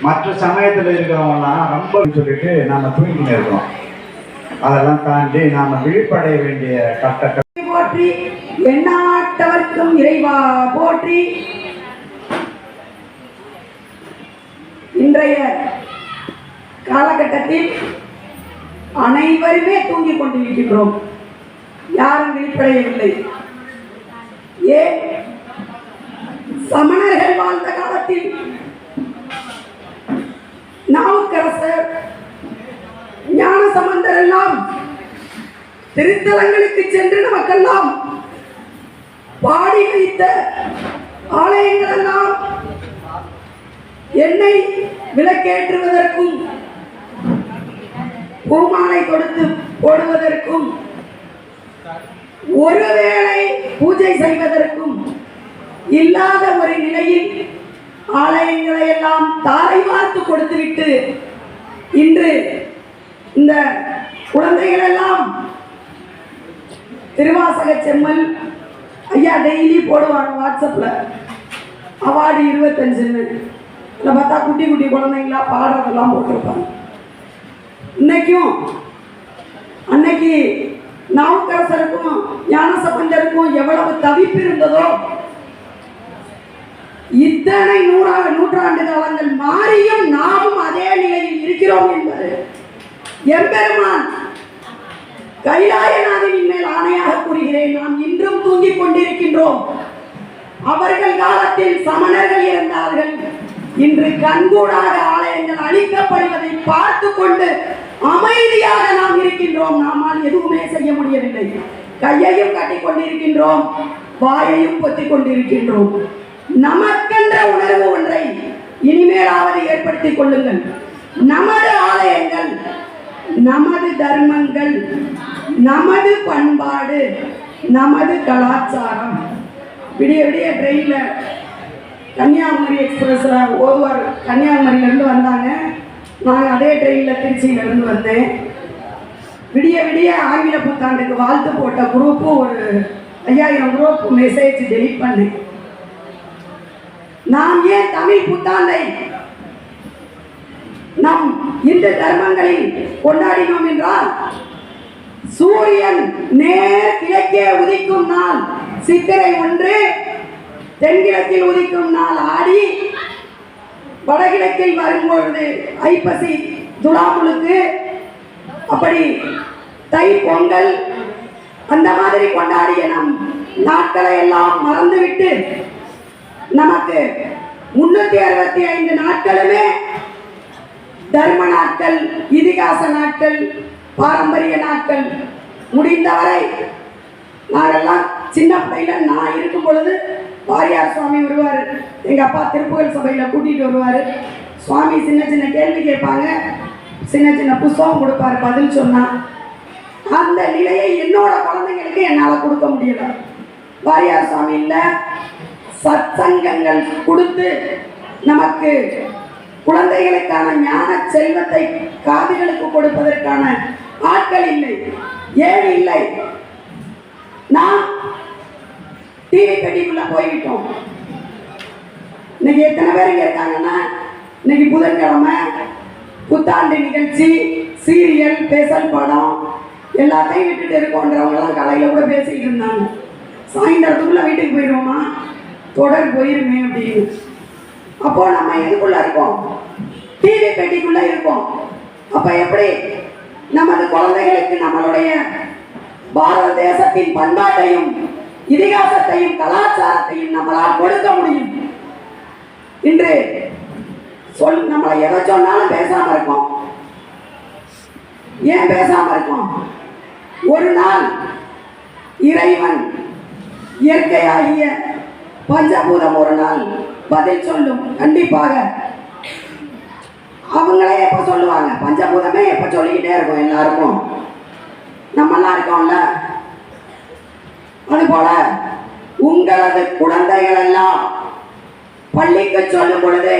மற்ற சமயத்தில் இருக்கிறவங்கலாம் ரொம்ப சொல்லிட்டு நாம தூங்கிட்டு இருக்கோம். அதெல்லாம் தாண்டி நாம விழிப்படைய வேண்டிய கட்ட போற்றி, எண்ணாட்டவர்க்கும் இறைவா போற்றி. இன்றைய காலகட்டத்தில் அனைவருமே தூங்கிக் கொண்டிருக்கின்றோம், யாரும் விழிப்படையவில்லை. ஏன்? சமணர்கள் வாழ்ந்த காலத்தில் நாவுக்கரசர், ஞானசம்பந்தர் எல்லாம் திருத்தலங்களுக்கு சென்று நமக்கெல்லாம் பாடி வைத்த ஆலயங்கள் எல்லாம் எண்ணெய் விளக்கேற்றுவதற்கும் பூமாலை கொடுத்து போடுவதற்கும் ஒருவேளை பூஜை செய்வதற்கும் இல்லாத ஒரு நிலையில் ஆலயங்களை எல்லாம் தாரை வார்த்து கொடுத்துவிட்டு இன்று இந்த குழந்தைகள் எல்லாம் திருவாசக செம்மல் ஐயா டெய்லி போடுவாங்க வாட்ஸ்அப்ல அவார்டு 25ன்னு. இதில் பார்த்தா குட்டி குட்டி குழந்தைங்களா பாடுறதெல்லாம் போட்டிருப்பாங்க. இன்னைக்கும் அன்னைக்கு நாவுக்கரசருக்கும் ஞானசம்பந்தருக்கும் எவ்வளவு தவிப்பு இருந்ததோ, இத்தனை நூற்றாண்டு காலங்கள் மாறியும் நாமும் அதே நிலையில் இருக்கிறோம் என்பது எம்பெருமான் கைலாயநாதனின் மேல் ஆணையாக கூறுகிறேன். நாம் இன்றும் தூங்கிக் கொண்டிருக்கின்றோம். அவர்கள் காலத்தில் சமணர்கள் இருந்தார்கள். இன்று கண்கூடாக ஆலயங்கள் அழிக்கப்படுவதை பார்த்து கொண்டு அமைதியாக நாம் இருக்கின்றோம். நம்மால் எதுவுமே செய்ய முடியவில்லை. கையையும் கட்டிக் கொண்டிருக்கின்றோம், வாயையும் பொத்திக் கொண்டிருக்கின்றோம். நமக்கென்ற உணர்வு ஒன்றை இனிமேலாவது ஏற்படுத்திக் கொள்ளுங்கள். நமது ஆலயங்கள், நமது தர்மங்கள், நமது பண்பாடு, நமது கலாச்சாரம். விடிய விடிய ட்ரெயின்ல கன்னியாகுமரி எக்ஸ்பிரஸ்ல ஓதுவார் கன்னியாகுமரியிலேருந்து வந்தாங்க. நான் அதே ட்ரெயினில் திருச்சியிலேருந்து வந்தேன். விடிய விடிய ஆங்கில புத்தாண்டுக்கு வாழ்த்து போட்ட குரூப்பு ஒரு 5000 குரூப் மெசேஜ் டெலிட் பண்ணேன். நாம் ஏன் தமிழ் புத்தாண்டை நம் இந்து தர்மங்களில் கொண்டாடினோம் என்றால், சூரியன் நேர் கிழக்கே உதிக்கும் நாள் சித்திரை 1, தென்கிழக்கில் உதிக்கும் நாள் ஆடி, வடகிழக்கில் வரும்பொழுது ஐப்பசி துலாமுழுக்கு, அப்படி தை பொங்கல், அந்த மாதிரி கொண்டாடிய நம் நாட்களை எல்லாம் மறந்துவிட்டு நமக்கு 365 நாட்களுமே தர்ம நாட்கள், இதிகாச நாட்கள், பாரம்பரிய நாட்கள். முடிந்தவரை நாங்கெல்லாம் சின்ன பிள்ளையில நான் இருக்கும் பொழுது வாரியார் சுவாமி வருவார், எங்கள் அப்பா திருப்புகழ் சபையில் கூட்டிகிட்டு வருவார். சுவாமி சின்ன சின்ன கேள்வி கேட்பாங்க, சின்ன சின்ன புஸ்தகம் கொடுப்பாரு, பதில் சொன்னா. அந்த நிலையை என்னோட குழந்தைங்களுக்கு என்னால் கொடுக்க முடியல. வாரியார் சுவாமி இல்லை, சத்சங்கங்கள் கொடுத்து நமக்கு குழந்தைகளுக்கான ஞான செல்வத்தை காதுகளுக்கு கொடுப்பதற்கான ஆட்கள் இல்லை. ஏன் இல்லை? நாம் டிவி பெட்டிக்குள்ள போய்விட்டோம். இன்னைக்கு எத்தனை பேர் இங்க இருக்காங்கன்னா, இன்னைக்கு புதன்கிழமை புத்தாண்டு நிகழ்ச்சி, சீரியல், ஸ்பெஷல் படம் எல்லாத்தையும் விட்டுட்டு இருக்கோன்றவங்கலாம் காலையில கூட பேசிக்கிட்டு இருந்தாங்க. சாயந்தரத்துக்குள்ள வீட்டுக்கு போயிடுவோமா, தொடர் போயிருமே அப்படின்னு. அப்போ நம்ம எதுக்குள்ள இருக்கோம்? டிவி பெட்டிக்குள்ள இருக்கோம். அப்ப எப்படி நமது குழந்தைகளுக்கு நம்மளுடைய பாரத தேசத்தின் பண்பாட்டையும் இதிகாசத்தையும் கலாச்சாரத்தையும் நம்மளால் கொடுக்க முடியும்? இன்று நம்மளை எதை சொன்னாலும் பேசாம இருக்கோம். ஏன் பேசாம இருக்கோம்? ஒரு நாள் இறைவன், இயற்கையாகிய பஞ்சபூதம் ஒரு நாள் பதில் சொல்லும். கண்டிப்பாக அவங்களே எப்ப சொல்லுவாங்க? பஞ்சபூதமே எப்ப சொல்லிக்கிட்டே இருக்கும் எல்லாருக்கும். நம்மெல்லாம் இருக்கோம்ல. அதுபோல உங்களது குழந்தைகள் எல்லாம் பள்ளிக்கு சொல்லும் பொழுது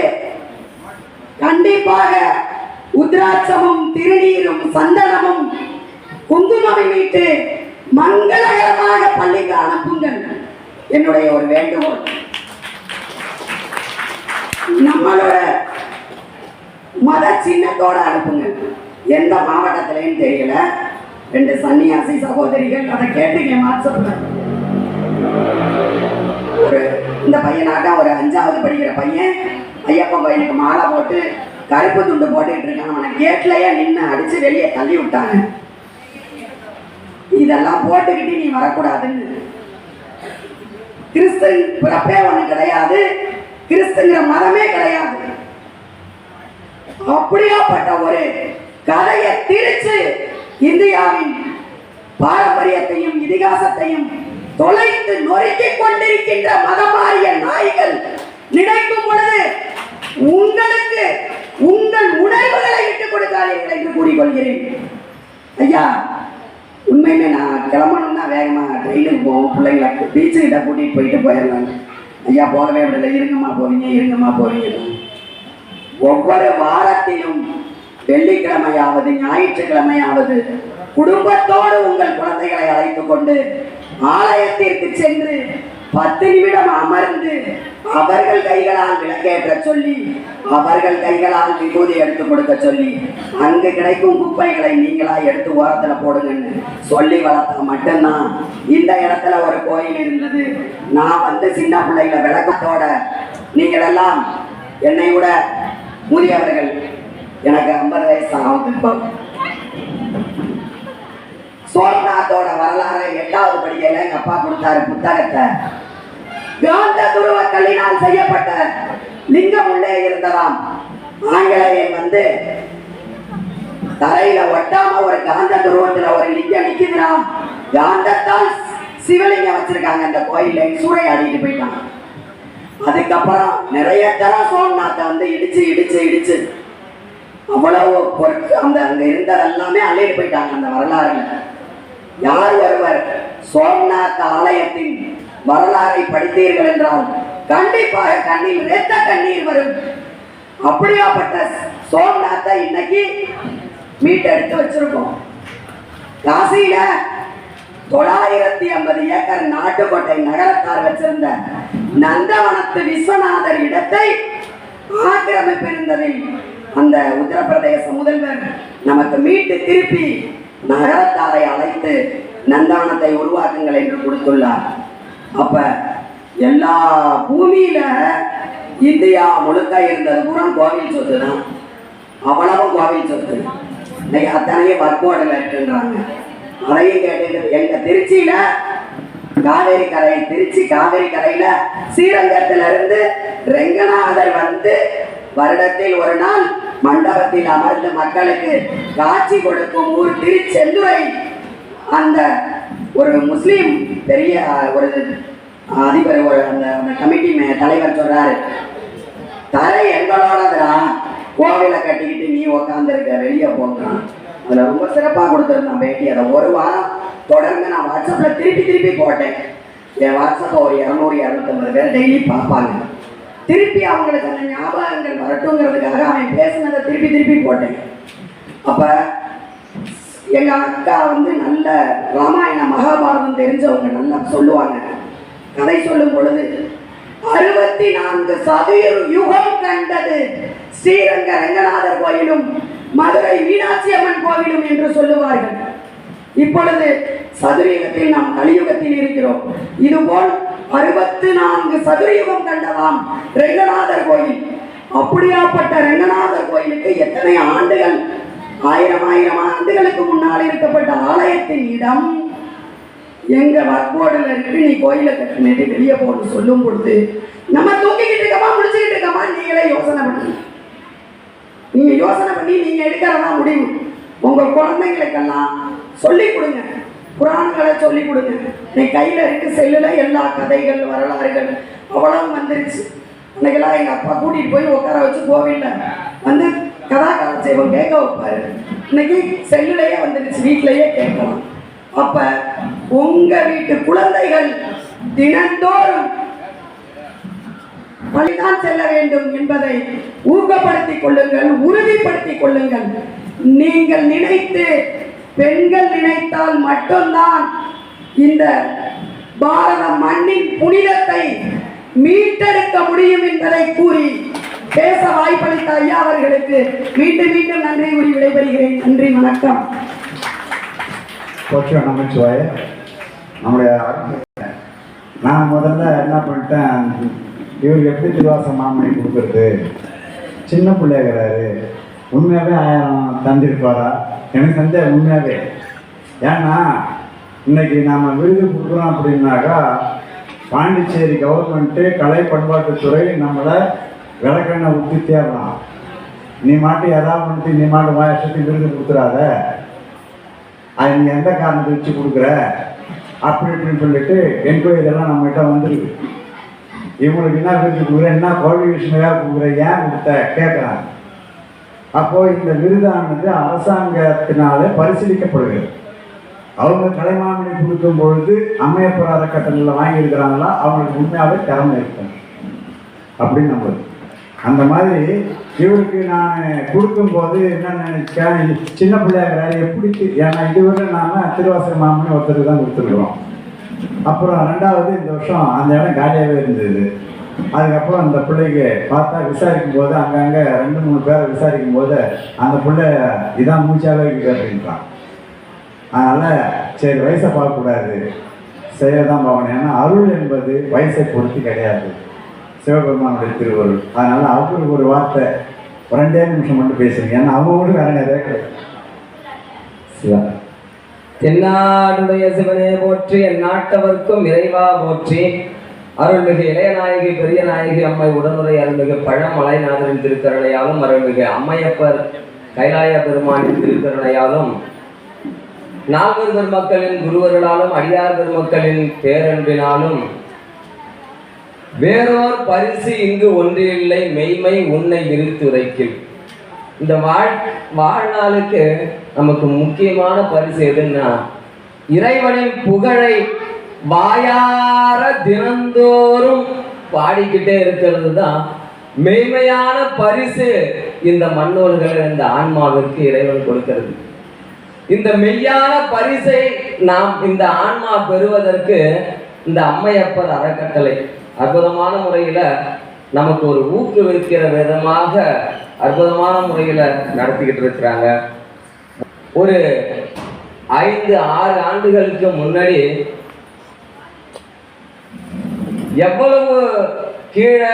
கண்டிப்பாக உத்ராட்சமும் திருநீரும் சந்தனமும் குங்குமம் மீட்டு மங்களகரமாக பள்ளிக்கு அனுப்புங்கள். என்னுடைய ஒரு வேண்டுகோள். நம்மளோட மத சின்னத்தோட அனுப்புங்க. எந்த மாவட்டத்திலையும் தெரியல. 2 சன்னியாசி சகோதரிகள் அதை கேட்டுங்க வாட்ஸ்அப்ல. இந்த பையனாட்டம் ஒரு 5வது படிக்கிற பையன் ஐயப்பன் பையனுக்கு மாலை போட்டு கருப்பு துண்டு போட்டுக்கிட்டு இருக்கான். அவனை கேட்லயே நின்று அடிச்சு வெளியே தள்ளி விட்டாங்க. இதெல்லாம் போட்டுக்கிட்டு நீ வரக்கூடாதுன்னு. கிறிஸ்து பிறப்பே ஒண்ணு கிடையாது, கிறிஸ்துங்கிற மதமே கிடையாது. அப்படியாப்பட்ட ஒரு கதையை திரிச்சு இந்தியாவின் பாரம்பரியத்தையும் இதிகாசத்தையும் தொலைத்து நொறுக்கிக் கொண்டிருக்கின்ற மதமாறிய நாய்கள் நினைக்கும் பொழுது உங்களுக்கு உங்கள் உணர்வுகளை விட்டுக் கொடுக்காதீர்கள் என்று கூறிக்கொள்கிறேன். ஐயா, உண்மையிலே நான் கிளம்பணும்னா வேகமா ட்ரெயினுக்கு போவோம். பிள்ளைங்களை பீச்சுக்கிட்ட கூட்டிட்டு போயிட்டு போயிடலாம். ஐயா போகவே விடலை. இருங்கம்மா போவீங்க. ஒவ்வொரு வாரத்திலும் வெள்ளிக்கிழமையாவது ஞாயிற்றுக்கிழமையாவது குடும்பத்தோடு உங்கள் குழந்தைகளை அழைத்துக் கொண்டு ஆலயத்திற்கு சென்று 10 நிமிடம் அமர்ந்து அவர்கள் கைகளால் விளக்கேற்ற சொல்லி, அவர்கள் கைகளால் விபூதி எடுத்து கொடுக்க சொல்லி, அங்கு கிடைக்கும் குப்பைகளை நீங்களா எடுத்து ஓரத்துல போடுங்கன்னு சொல்லி வளர்த்தா மட்டும்தான். இந்த இடத்துல ஒரு கோயில் இருந்தது. நான் வந்து சின்ன பிள்ளைகளை விளக்கத்தோட, நீங்கள் எல்லாம் என்னை விட முதியவர்கள், எனக்கு 50 வயசு ஆகுது. சோழநாத்தோட வரலாறு 8வது படிக்கையில எங்க அப்பா கொடுத்தாரு புத்தகத்தை. காந்த துருவ கல்லினால் செய்யப்பட்ட லிங்கம் உள்ளே இருந்ததாம். ஆங்கிலேயன் வந்து தரையில ஒட்டாம ஒரு காந்த துருவத்துல ஒரு லிங்கம் நிக்குதுறாம். காந்தத்தால் சிவலிங்கம் வச்சிருக்காங்க அந்த கோயில்ல. சூறையாடிட்டு போயிட்டாங்க. அதுக்கப்புறம் நிறைய தரம் சோழநாத்தை வந்து இடிச்சு அவ்வளவு பொருட்கள் அங்க இருந்ததெல்லாமே அள்ளிட்டு போயிட்டாங்க. அந்த வரலாறுல யார் ஒருவர் சோம்நாத் ஆலயத்தின் வரலாறை படித்தீர்கள் என்றால் கண்டிப்பாக கண்ணீர் ரத்த கண்ணீர் வரும். அப்படியாப்பட்ட சோம்நாத்தை இன்னைக்கு மீட்டெடுத்து வச்சிருக்கோம். காசியில 950 ஏக்கர் நாட்டுக்கோட்டை நகரத்தார் வச்சிருந்த நந்தவனத்து விஸ்வநாதர் இடத்தை ஆக்கிரமிப்பிருந்ததில் அந்த உத்தரப்பிரதேச முதல்வர் நமக்கு மீட்டு திருப்பி நகரத்தாரை அழைத்து நந்தவனத்தை உருவாக்குங்கள் என்று கொடுத்துள்ளார். அப்ப எல்லா பூமியில இந்தியா முழுக்க இருந்தது பூரா கோவில் சொத்து தான். அவ்வளவு கோவில் சொத்து இன்னைக்கு அத்தனையும் வர்க்கோடுல இருக்குன்றாங்க. அதையும் கேட்டு எங்க திருச்சியில திருச்சி காவேரி கரையில ஸ்ரீரங்கத்தில இருந்து ரெங்கநாதர் வந்து வருடத்தில் ஒரு நாள் மண்டபத்தில் அமர்ந்து மக்களுக்கு காட்சி கொடுக்கும் ஊர் திருச்செந்துரை. அந்த ஒரு முஸ்லீம் பெரிய ஒரு அதிபர், ஒரு அந்த கமிட்டி தலைவர் சொல்றாரு, தரை எங்களோடதுரா, கோவிலை கட்டிக்கிட்டு நீ உக்காந்துருக்க, வெளியே போகிறான். அதுல ரொம்ப சிறப்பாக கொடுத்துருந்தான் பேட்டி. அதை ஒரு வாரம் தொடர்ந்து நான் வாட்ஸ்அப்ல திருப்பி போட்டேன். என் வாட்ஸ்அப்பை ஒரு 200-250 பேர் டெய்லி பார்ப்பாங்க. திருப்பி அவங்களுக்கு அந்த ஞாபகங்கள் வரட்டுங்கிறதுக்காக அவன் பேசினதை திருப்பி போட்டேன். அப்ப எங்க அக்கா வந்து நல்ல ராமாயண மகாபாரதம் தெரிஞ்சவங்க நல்லா சொல்லுவாங்க. கதை சொல்லும் பொழுது 64 சதுர யுகம் கண்டது ஸ்ரீரங்க ரங்கநாதர் கோயிலும் மதுரை மீனாட்சி அம்மன் கோவிலும் என்று சொல்லுவார்கள். இப்பொழுது சதுரயுகத்தில் நாம் கலியுகத்தில் இருக்கிறோம். இதுபோல் 64 சதுரயுகம் கண்டதாம் ரெங்கநாதர் கோயில். அப்படியாப்பட்ட ரெங்கநாதர் கோயிலுக்கு எத்தனை ஆண்டுகள், 1000 ஆண்டுகளுக்கு முன்னால் இருக்கப்பட்ட ஆலயத்தின் இடம் எங்க வர்க்கோடுல இருக்கு. நீ கோயிலை கட்டினது வெளியே போட்டு சொல்லும் பொழுது நம்ம தூக்கிக்கிட்டு இருக்கமா முடிச்சுக்கிட்டு இருக்கமா? நீங்களே யோசனை பண்ணி நீங்க எடுக்கிறதா முடிவு. உங்க குழந்தைங்களுக்கெல்லாம் சொல்லி கொடுங்க, புராணங்களை சொல்லி கொடுங்க. நீ கையில இருக்கு செல்லுல எல்லா கதைகள் வரலாறுகள் அவ்வளவு வந்துருச்சு. அன்னைக்கெல்லாம் எங்க அப்பா கூட்டிட்டு போய் உட்கார வச்சு கோவில்ல வந்து கதாகாலட்சேபம் கேட்க வைப்பாரு. இன்னைக்கு செல்லுலயே வந்துருச்சு, வீட்டிலேயே கேட்கலாம். அப்ப உங்க வீட்டு குழந்தைகள் தினந்தோறும் வழிதான் செல்ல வேண்டும் என்பதை ஊக்கப்படுத்திக் கொள்ளுங்கள், உறுதிப்படுத்திக் கொள்ளுங்கள். நீங்கள் நினைத்து, பெண்கள் நினைத்தால் மட்டும்தான் இந்த பாரத மண்ணின் புனிதத்தை மீட்டெடுக்க முடியும் என்பதை கூறி பேச வாய்ப்பளித்த ஐயா அவர்களுக்கு மீண்டும் மீண்டும் நன்றி கூறி விடைபெறுகிறேன். நன்றி, வணக்கம். நமச்சிவாய. நம்முடைய நான் முதல்ல என்ன பண்ணிட்டேன், இவர் எப்படி திருவாச மாமணி கொடுக்குறது, சின்ன பிள்ளைகிறாரு, உண்மையாகவே 1000 தந்திருப்பாரா? எனக்கு சந்தேகம் உண்மையாகவே. ஏன்னா இன்னைக்கு நாம் விருது கொடுக்குறோம் அப்படின்னாக்கா பாண்டிச்சேரி கவர்மெண்ட்டு கலை பண்பாட்டுத்துறை நம்மளை விளக்கெண்ணெய் ஊற்றி தேடலாம். நீ மாட்டு எதாவது வந்துட்டு நீ மாட்டு வருஷத்துக்கு விருது கொடுக்குறாத, அது நீ எந்த காரணத்தை வச்சு கொடுக்குற அப்படி இப்படின்னு சொல்லிட்டு என்கொயரியெல்லாம் நம்மகிட்ட வந்துருக்கு. இவங்களுக்கு என்ன விருது கொடுக்குற, என்ன குவாலிஃபிகேஷனாக கொடுக்குற, ஏன் கொடுத்த கேட்குறாங்க. அப்போது இந்த விருதானது அரசாங்கத்தினாலே பரிசீலிக்கப்படுகிறது. அவங்க கலைமாமணி கொடுக்கும் பொழுது அம்மையப்பர் அறக்கட்டளையில் வாங்கியிருக்கிறாங்களா, அவங்களுக்கு உண்மையாகவே திறமை இருக்கும் அப்படின்னு நம்புது. அந்த மாதிரி இவருக்கு நான் கொடுக்கும்போது என்ன நினைச்சேன், சின்ன பிள்ளையாகிறாரு எப்படி, ஏன்னா இதுவரை நாம் திருவாசக மாமணி ஒருத்தருக்கு தான் கொடுத்துருக்குறோம். அப்புறம் 2வது இந்த வருஷம் அந்த இடம் காலியாகவே இருந்தது. அதுக்கப்புறம் அந்த பிள்ளைக்கு பார்த்தா விசாரிக்கும் போது அங்கங்கே 2-3 பேரை விசாரிக்கும் போது அந்த பிள்ளை இதான் மூச்சாவே இருக்குது அப்படின்றான். அதனால் சரி வயசை பார்க்கக்கூடாது, செய்யதான் பார்க்கணும். ஏன்னா அருள் என்பது வயசை பொறுத்து கிடையாது, சிவபெருமானுடைய திருவருள். அதனால் அவருக்கு ஒரு வார்த்தை 2 நிமிஷம் மட்டும் பேசுறீங்க, ஏன்னா அவங்களும் வேற நிறைய சிவா. தென்னாடுடைய சிவனே போற்றி, என் நாட்டவர்க்கும் இறைவா போற்றி. அருள்மிகு இளையநாயகி பெரிய நாயகி அம்மை உடனுரை அருள்மிகு பழமலைநாதரின் திருக்கருணையாலும், அருள்மிகு அம்மையப்பர் கைலாய பெருமானின் திருக்கருணையாலும், நால்வர் பெருமக்களின் குருவர்களாலும், அடியார் பெருமக்களின் பேரன்பினாலும், வேறோர் பரிசு இங்கு ஒன்றில்லை மெய்மை உன்னை விரித்து உரைக்கும். இந்த வாழ்நாளுக்கு நமக்கு முக்கியமான பரிசு எதுன்னா, இறைவனின் புகழை வாயார தினந்தோறும் பாடிக்கிட்டே இருக்கிறது தான் மெய்மையான பரிசு. இந்த மன்னோர்கள் இந்த ஆன்மாவிற்கு இறைவன் கொடுக்கிறது. இந்த மெய்யான பரிசை நாம் இந்த ஆன்மா பெறுவதற்கு இந்த அம்மையப்பர் அறக்கட்டளை அற்புதமான முறையில நமக்கு ஒரு ஊக்குவிக்கிற விதமாக அற்புதமான முறையில நடத்திக்கிட்டு இருக்கிறாங்க. ஒரு 5-6 ஆண்டுகளுக்கு முன்னாடி எவ்வளவு கீழே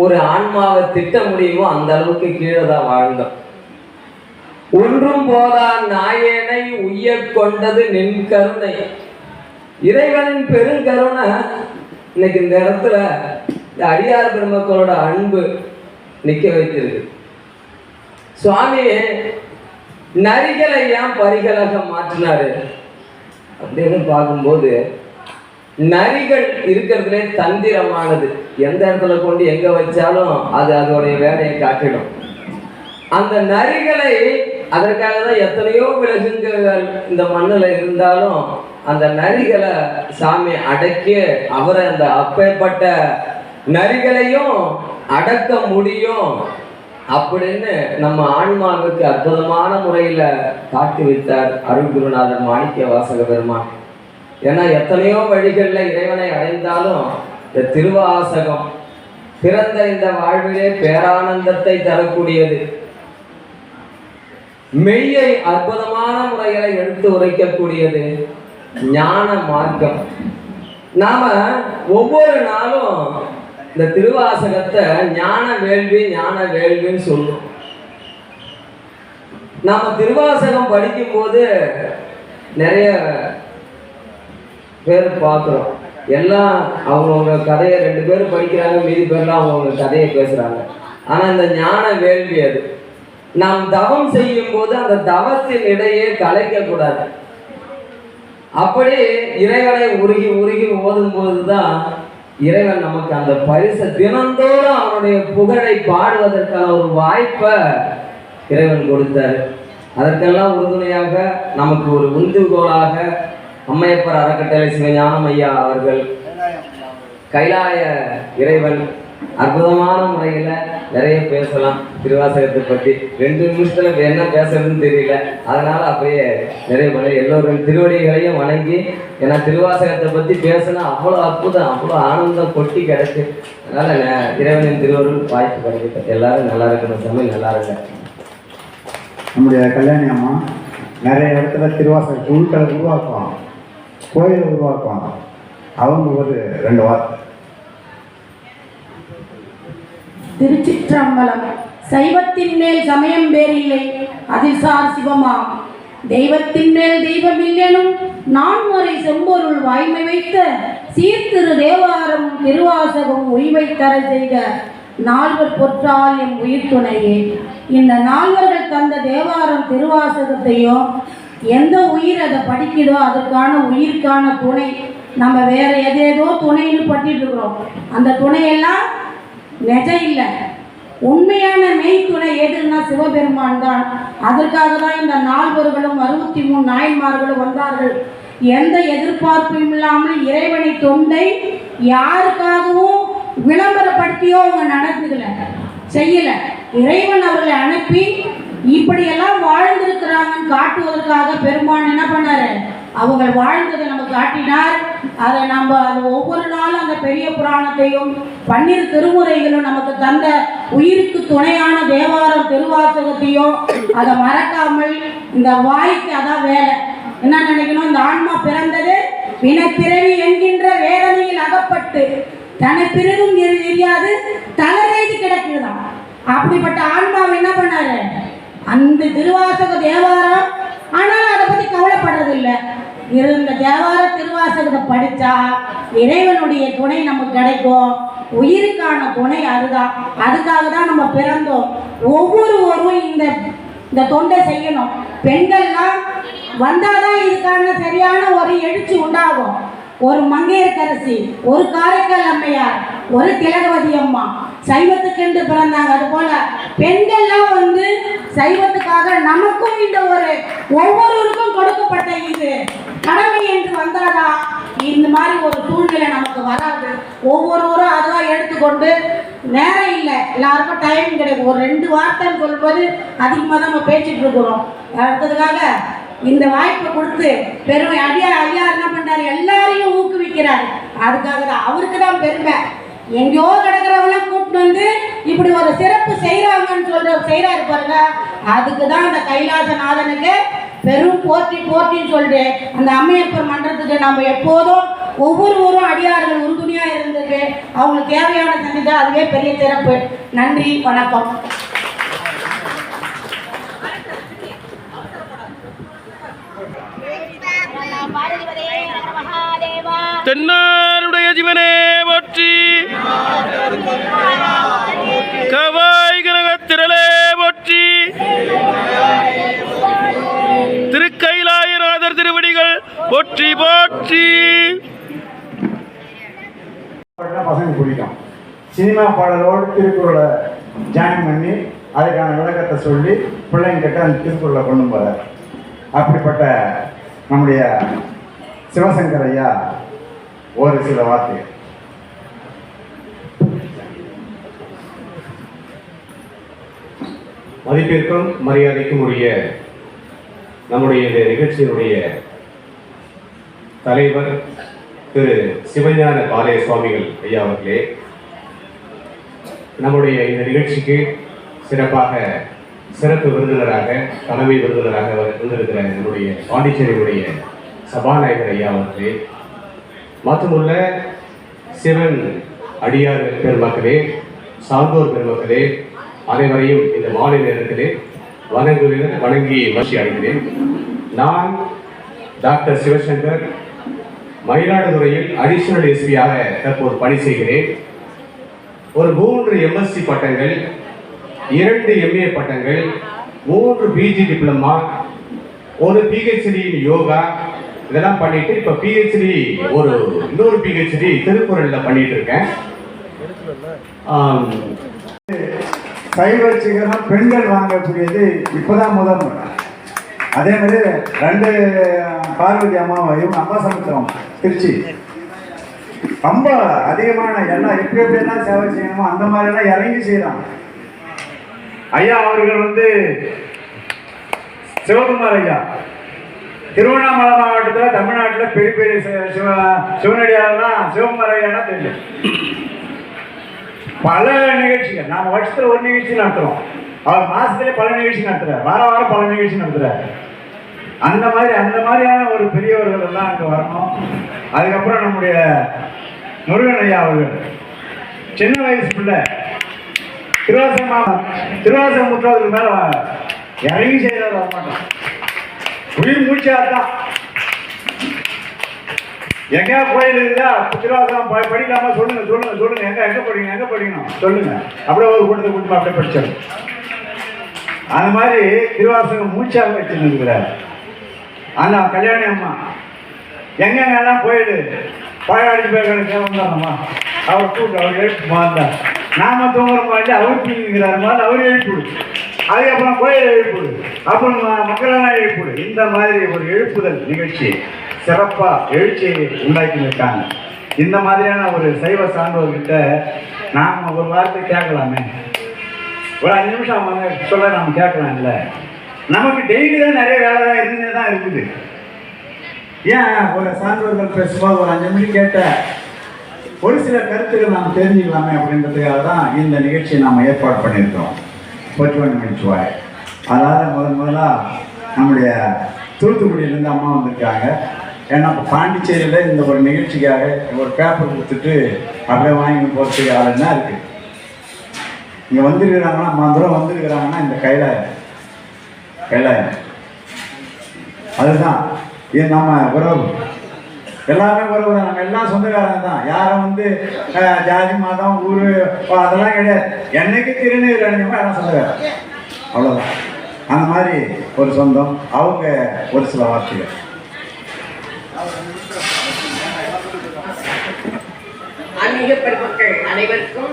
ஒரு ஆன்மாவை திட்ட முடியுமோ அந்த அளவுக்கு கீழே தான் வாழ்ந்தோம். ஒன்றும் போதா நாயனை உய்ய கொண்டது நின் கருணை. இறைவனின் பெருங்கருணை இன்னைக்கு இந்த இடத்துல இந்த அடியார் பெருமக்களோட அன்பு நிக்க வைத்திருக்கு. சுவாமி நரிகளை ஏன் பரிகளாக மாற்றினாரு அப்படின்னு பார்க்கும்போது, நரிகள் இருக்கிறதுலே தந்திரமானது. எந்த இடத்துல கொண்டு எங்க வச்சாலும் அது அதோடைய வேலையை காட்டிடும். அந்த நரிகளை அதற்காக தான் எத்தனையோ விலங்குகள் இந்த மண்ணில் இருந்தாலும் அந்த நரிகளை சாமி அடக்கி அவரை அந்த அப்பேற்பட்ட நரிகளையும் அடக்க முடியும் அப்படின்னு நம்ம ஆன்மாவுக்கு அற்புதமான முறையில காட்டி வைத்தார் அருள் குருநாதர் மாணிக்க வாசக பெருமான். ஏன்னா எத்தனையோ வழிகள்ல இறைவனை அடைந்தாலும் இந்த திருவாசகம் பிறந்த இந்த வாழ்விலே பேரானந்தத்தை தரக்கூடியது. மெய்யை அற்புதமான முறைகளை எடுத்து உரைக்கக்கூடியது ஞான மார்க்கம். நாம ஒவ்வொரு நாளும் இந்த திருவாசகத்தை ஞான வேள்வி ஞான வேள்வின்னு சொல்லுவோம். நாம திருவாசகம் படிக்கும் போது நிறைய பேர் பார்க்குறோம். எல்லாம் அவங்கவுங்க கதையை 2 பேர் படிக்கிறாங்க, மீதி பேர்லாம் அவங்கவுங்க கதையை பேசுறாங்க. ஆனா இந்த ஞான வேள்வி அது நாம் தவம் செய்யும் போது அந்த தவத்தின் இடையே கலைக்க கூடாது. அப்படி இறைவனை உருகி உருகி ஓதும் போதுதான் இறைவன் நமக்கு அந்த பரிசை தினந்தோறும் அவனுடைய புகழை பாடுவதற்கான ஒரு வாய்ப்பை இறைவன் கொடுத்தார். அதற்கெல்லாம் உறுதுணையாக நமக்கு ஒரு உந்துகோலாக அம்மையப்பர் அறக்கட்டளை சிவஞானம் ஐயா அவர்கள், கைலாய இறைவன் அற்புதமான முறையில் நிறைய பேசலாம் திருவாசகத்தை பற்றி. 2 நிமிஷத்தில் என்ன பேசுறதுன்னு தெரியல, அதனால அப்படியே நிறைய எல்லோரும் திருவடிகளையும் வணங்கி, ஏன்னா திருவாசகத்தை பற்றி பேசினா அவ்வளோ அற்புதம், அவ்வளோ ஆனந்தம் கொட்டி கிடக்கு. அதனால இறைவனின் திருவருள் வாய்ப்பு கிடைக்கிட்டு எல்லாரும் நல்லா இருக்கணும், தமிழ் நல்லா இருக்க. நம்முடைய கல்யாணி அம்மா நிறைய இடத்துல திருவாசக குழுக்களை உருவாக்குவாங்க, கோயிலை உருவாக்குவாங்க. அவங்க ஒரு 2 வார்த்தை. திருச்சிற்றம்பலம். சைவத்தின் மேல் சமயம் வேறில்லை, அதில் சார் சிவமாம். தெய்வத்தின் மேல் தெய்வமில்லைனும் நான்முறை செம்பொருள் வாய்மை வைத்த சீர்திரு தேவாரம் திருவாசகம் உய்வை தர செய்த 4 பொற்றால் எம் உயிர் துணையே. இந்த 4 தந்த தேவாரம் திருவாசகத்தையும் எந்த உயிர் அதை படிக்குதோ அதற்கான உயிருக்கான துணை. நம்ம வேற எதேதோ துணைன்னு பட்டிட்டு இருக்கிறோம். அந்த துணையெல்லாம் நிஜம் இல்லை. உண்மையான மெய் துணை எதுன்னா சிவபெருமான் தான். அதற்காக தான் இந்த 4 63 நாயன்மார்களும் வந்தார்கள். எந்த எதிர்பார்ப்பும் இல்லாமல் இறைவனை தொண்டை யாருக்காகவும் விளம்பரப்படுத்தியோ அவங்க நடந்துக்கல, செய்யல. இறைவன் அவர்களை அனுப்பி இப்படியெல்லாம் வாழ்ந்திருக்கிறாங்கன்னு காட்டுவதற்காக பெருமான் என்ன பண்ணாரு, அவங்க வாழ்ந்ததை நம்ம காட்டினார். அதை நம்ம ஒவ்வொரு நாளும் அந்த பெரிய புராணத்தையும் 12 திருமுறைகளும் நமக்கு தந்த உயிருக்கு துணையான தேவாரம் திருவாசகத்தையும் அதை மறக்காமல் இந்த வாய்க்கு அதான் வேலை. என்ன நினைக்கணும், இந்த ஆன்மா பிறந்தது வினப்பிறவி என்கின்ற வேதனையில் அகப்பட்டு தன்னை பிறகும் தெரியாது தலைவைத்து கிடக்குதான். அப்படிப்பட்ட ஆன்மாவை என்ன பண்ணாரு, அந்த திருவாசக தேவாரம், ஆனால் அதை பற்றி கவலைப்படுறதில்லை. இந்த தேவார திருவாசகத்தை படித்தா இறைவனுடைய துணை நமக்கு கிடைக்கும். உயிருக்கான துணை அதுதான். அதுக்காக தான் நம்ம பிறந்தோம். ஒவ்வொருவரும் இந்த தொண்டை செய்யணும். பெண்கள்லாம் வந்தாதான் இதுக்கான சரியான ஒரு எழுச்சி உண்டாகும். ஒரு மங்கையர்க்கரசி, ஒரு காரைக்கால் அம்மையார், ஒரு திலகவதி அம்மா சைவத்துக்கென்று பிறந்தாங்க. அது போல பெண்கள்லாம் சைவத்துக்காக நமக்கும் இந்த ஒரு ஒவ்வொருவருக்கும் கொடுக்கப்பட்ட இது கடமை என்று வந்தாதான் இந்த மாதிரி ஒரு சூழ்நிலை நமக்கு வராது. ஒவ்வொருவரும் அதெல்லாம் எடுத்துக்கொண்டு நேரம் இல்லை, எல்லாருக்கும் டைம் கிடைக்கும். ஒரு 2 வார்த்தைன்னு சொல்லும்போது அதிகமாக தான் நம்ம பேசிட்டு இருக்கிறோம். அடுத்ததுக்காக இந்த வாய்ப்பை கொடுத்து பெருமை ஐயா என்ன பண்றாரு, எல்லாரையும் ஊக்குவிக்கிறாரு. அதுக்காக தான் அவருக்கு தான் பெருமை. எங்கேயோ கிடக்கிறவங்கள கூப்பிட்டு இப்படி ஒரு சிறப்பு செய்யறாங்கன்னு செய்யறாரு பாருங்க. அதுக்கு தான் அந்த கைலாசநாதனுக்கு பெரும் போற்றின்னு சொல்லிட்டு அந்த அம்மையப்பர் மன்றத்துக்கு நம்ம எப்போதும் ஒவ்வொருவரும் அடியார்கள் உறுதுணையா இருந்தது. அவங்களுக்கு தேவையான செஞ்சுதான் அதுவே பெரிய சிறப்பு. நன்றி, வணக்கம். தென்னாருடைய ஜீவனே போற்றி, கவாய் கனகத்திரளே போற்றி, திருக்கைலாயநாதர் திருவடிகள் போற்றி போற்றி. பசங்க பிடிக்கும். சினிமா பாடலோடு திருக்குறளை ஜாயின் பண்ணி அதுக்கான விளக்கத்தை சொல்லி பிள்ளைங்கிட்ட அந்த திருக்குறளை கொண்டு போகிறார். அப்படிப்பட்ட நம்முடைய சிவசங்கர் ஐயா ஒரு சில வார்த்தை. மதிப்பிற்கும் மரியாதைக்கும் உரிய நம்முடைய இந்த நிகழ்ச்சியினுடைய தலைவர் திரு சிவஞான பாளைய சுவாமிகள் ஐயா அவர்களே, நம்முடைய இந்த நிகழ்ச்சிக்கு சிறப்பாக சிறப்பு விருந்தினராக தலைமை விருந்தினராக வந்திருக்கிற நம்முடைய பாண்டிச்சேரியுடைய சபாநாயகர் ஐயா அவர்களே, மற்றுமுள்ள சிவன் அடியார் பெருமக்களே, சான்றோர் பெருமக்களே, அனைவரையும் இந்த மாலை நேரத்திலே வணங்கி மகிழ்ச்சி அடைகிறேன். நான் டாக்டர் சிவசங்கர் மயிலாடுதுறையில் அடிஷனல் எஸ்பியாக தற்போது பணி செய்கிறேன். ஒரு 3 எம்எஸ்சி பட்டங்கள், 2 எம்ஏ பட்டங்கள், 3 பிஜி டிப்ளமா, 1 பிஹெச்டி யோகா, இதெல்லாம் பண்ணிட்டு இப்ப பிஹெச்டி இன்னொரு பிஹெச்டி திருக்குறள்ல பண்ணிட்டு இருக்கேன். சைவ சிகரம் பெண்கள் வாங்கக்கூடியது இப்பதான் முதல் முறை. அதே மாதிரி 2 பார்வதி அம்மாவையும் அம்மா சமுத்திரம் திருச்சி ரொம்ப அதிகமான எல்லாம் எப்படி எப்படியெல்லாம் சேவை செய்யணுமோ அந்த மாதிரிலாம் இறங்கி செய்கிறாங்க. ஐயா அவர்கள் வந்து சிவகுமார் ஐயா திருவண்ணாமலை மாவட்டத்தில் தமிழ்நாட்டில் பெரிய பெரிய சிவனடியாரெல்லாம் சிவகுமார் ஐயானா தெரியும். பல நிகழ்ச்சிகள் நாம் வருஷத்தில் ஒரு நிகழ்ச்சி நடத்துகிறோம், அவர் மாசத்துல பல நிகழ்ச்சி நடத்துறாரு, வார வாரம் பல நிகழ்ச்சி நடத்துறாரு. அந்த மாதிரியான ஒரு பெரியவர்கள் எல்லாம் அங்கே வரணும். அதுக்கப்புறம் நம்முடைய முருகன் ஐயா அவர்கள் சின்ன வயசு பிள்ளை திருவாசகம் முற்றதுக்கு மேல இறங்கி செய்யறது வர மாட்டோம். உயிர் மூச்சாதான் எங்கேயா கோயில் இருந்தா திருவாசகம் படிக்கலாமா சொல்லுங்க சொல்லுங்க சொல்லுங்க, எங்க படிக்கணும் சொல்லுங்க. அப்படியே ஒரு கூட்டத்தை அப்படியே படிச்சாரு. அந்த மாதிரி திருவாசகம் மூச்சாக வச்சுருக்கிறார். ஆனா கல்யாணி அம்மா எங்கெல்லாம் போயிடு பாழாடி பேர்களுக்கு வந்தாரம்மா, அவர் கூட்டு அவர் எழுப்புமா இருந்தார். நாம தூங்குற மாதிரி அவர் தூங்கிக்கிறார் மாதிரி அவர் எழுப்பிடு, அதுக்கப்புறம் கோயில் எழுப்பிடு, அப்புறம் மக்களெல்லாம் எழுப்பிடு. இந்த மாதிரி ஒரு எழுப்புதல் நிகழ்ச்சி சிறப்பா எழுச்சியை உண்டாக்கி இருக்காங்க. இந்த மாதிரியான ஒரு சைவ சான்றோர்கிட்ட நாம ஒரு வார்த்தை கேட்கலாமே, ஒரு 5 நிமிஷம் அவங்க சொல்ல நாம கேட்கலாம். இல்லை நமக்கு டெய்லி தான் நிறைய வேலை தான் இருந்துன்னே தான் இருக்குது. ஏன் ஒரு சான்றோர்கள் பேசும்போது ஒரு 5 நிமிஷம் கேட்ட ஒரு சில கருத்துக்கள் நாம் தெரிஞ்சுக்கலாமே அப்படின்றதுக்காக தான் இந்த நிகழ்ச்சியை நாம் ஏற்பாடு பண்ணியிருக்கிறோம். பொற்றுவன் நிகழ்ச்சிவாய். அதாவது முதலாக நம்முடைய தூத்துக்குடியிலேருந்து அம்மா வந்திருக்காங்க. ஏன்னா இப்போ பாண்டிச்சேரியில் இந்த ஒரு நிகழ்ச்சிக்காக ஒரு பேப்பர் கொடுத்துட்டு அப்படியே வாங்கி போகிறதுக்கு ஆள் என்ன இருக்குது. இங்கே வந்துருக்கிறாங்கன்னா தூரம் வந்துருக்கிறாங்கன்னா இந்த கைலாயம் அதுதான் இது நம்ம உறவு. எல்லாமே உறவு தான், நம்ம எல்லாம் சொந்தக்காரங்க தான். யாரும் வந்து ஜாதி மதம் ஊர் அதெல்லாம் கிடையாது. என்னைக்கு திருநீர் அணிஞ்சோமோ எல்லாம் சொந்தக்காரங்க, அவ்வளோதான். அந்த மாதிரி ஒரு சொந்தம். அவங்க ஒரு சில வார்த்தைகள். ஆன்மீக பெருமக்கள் அனைவருக்கும்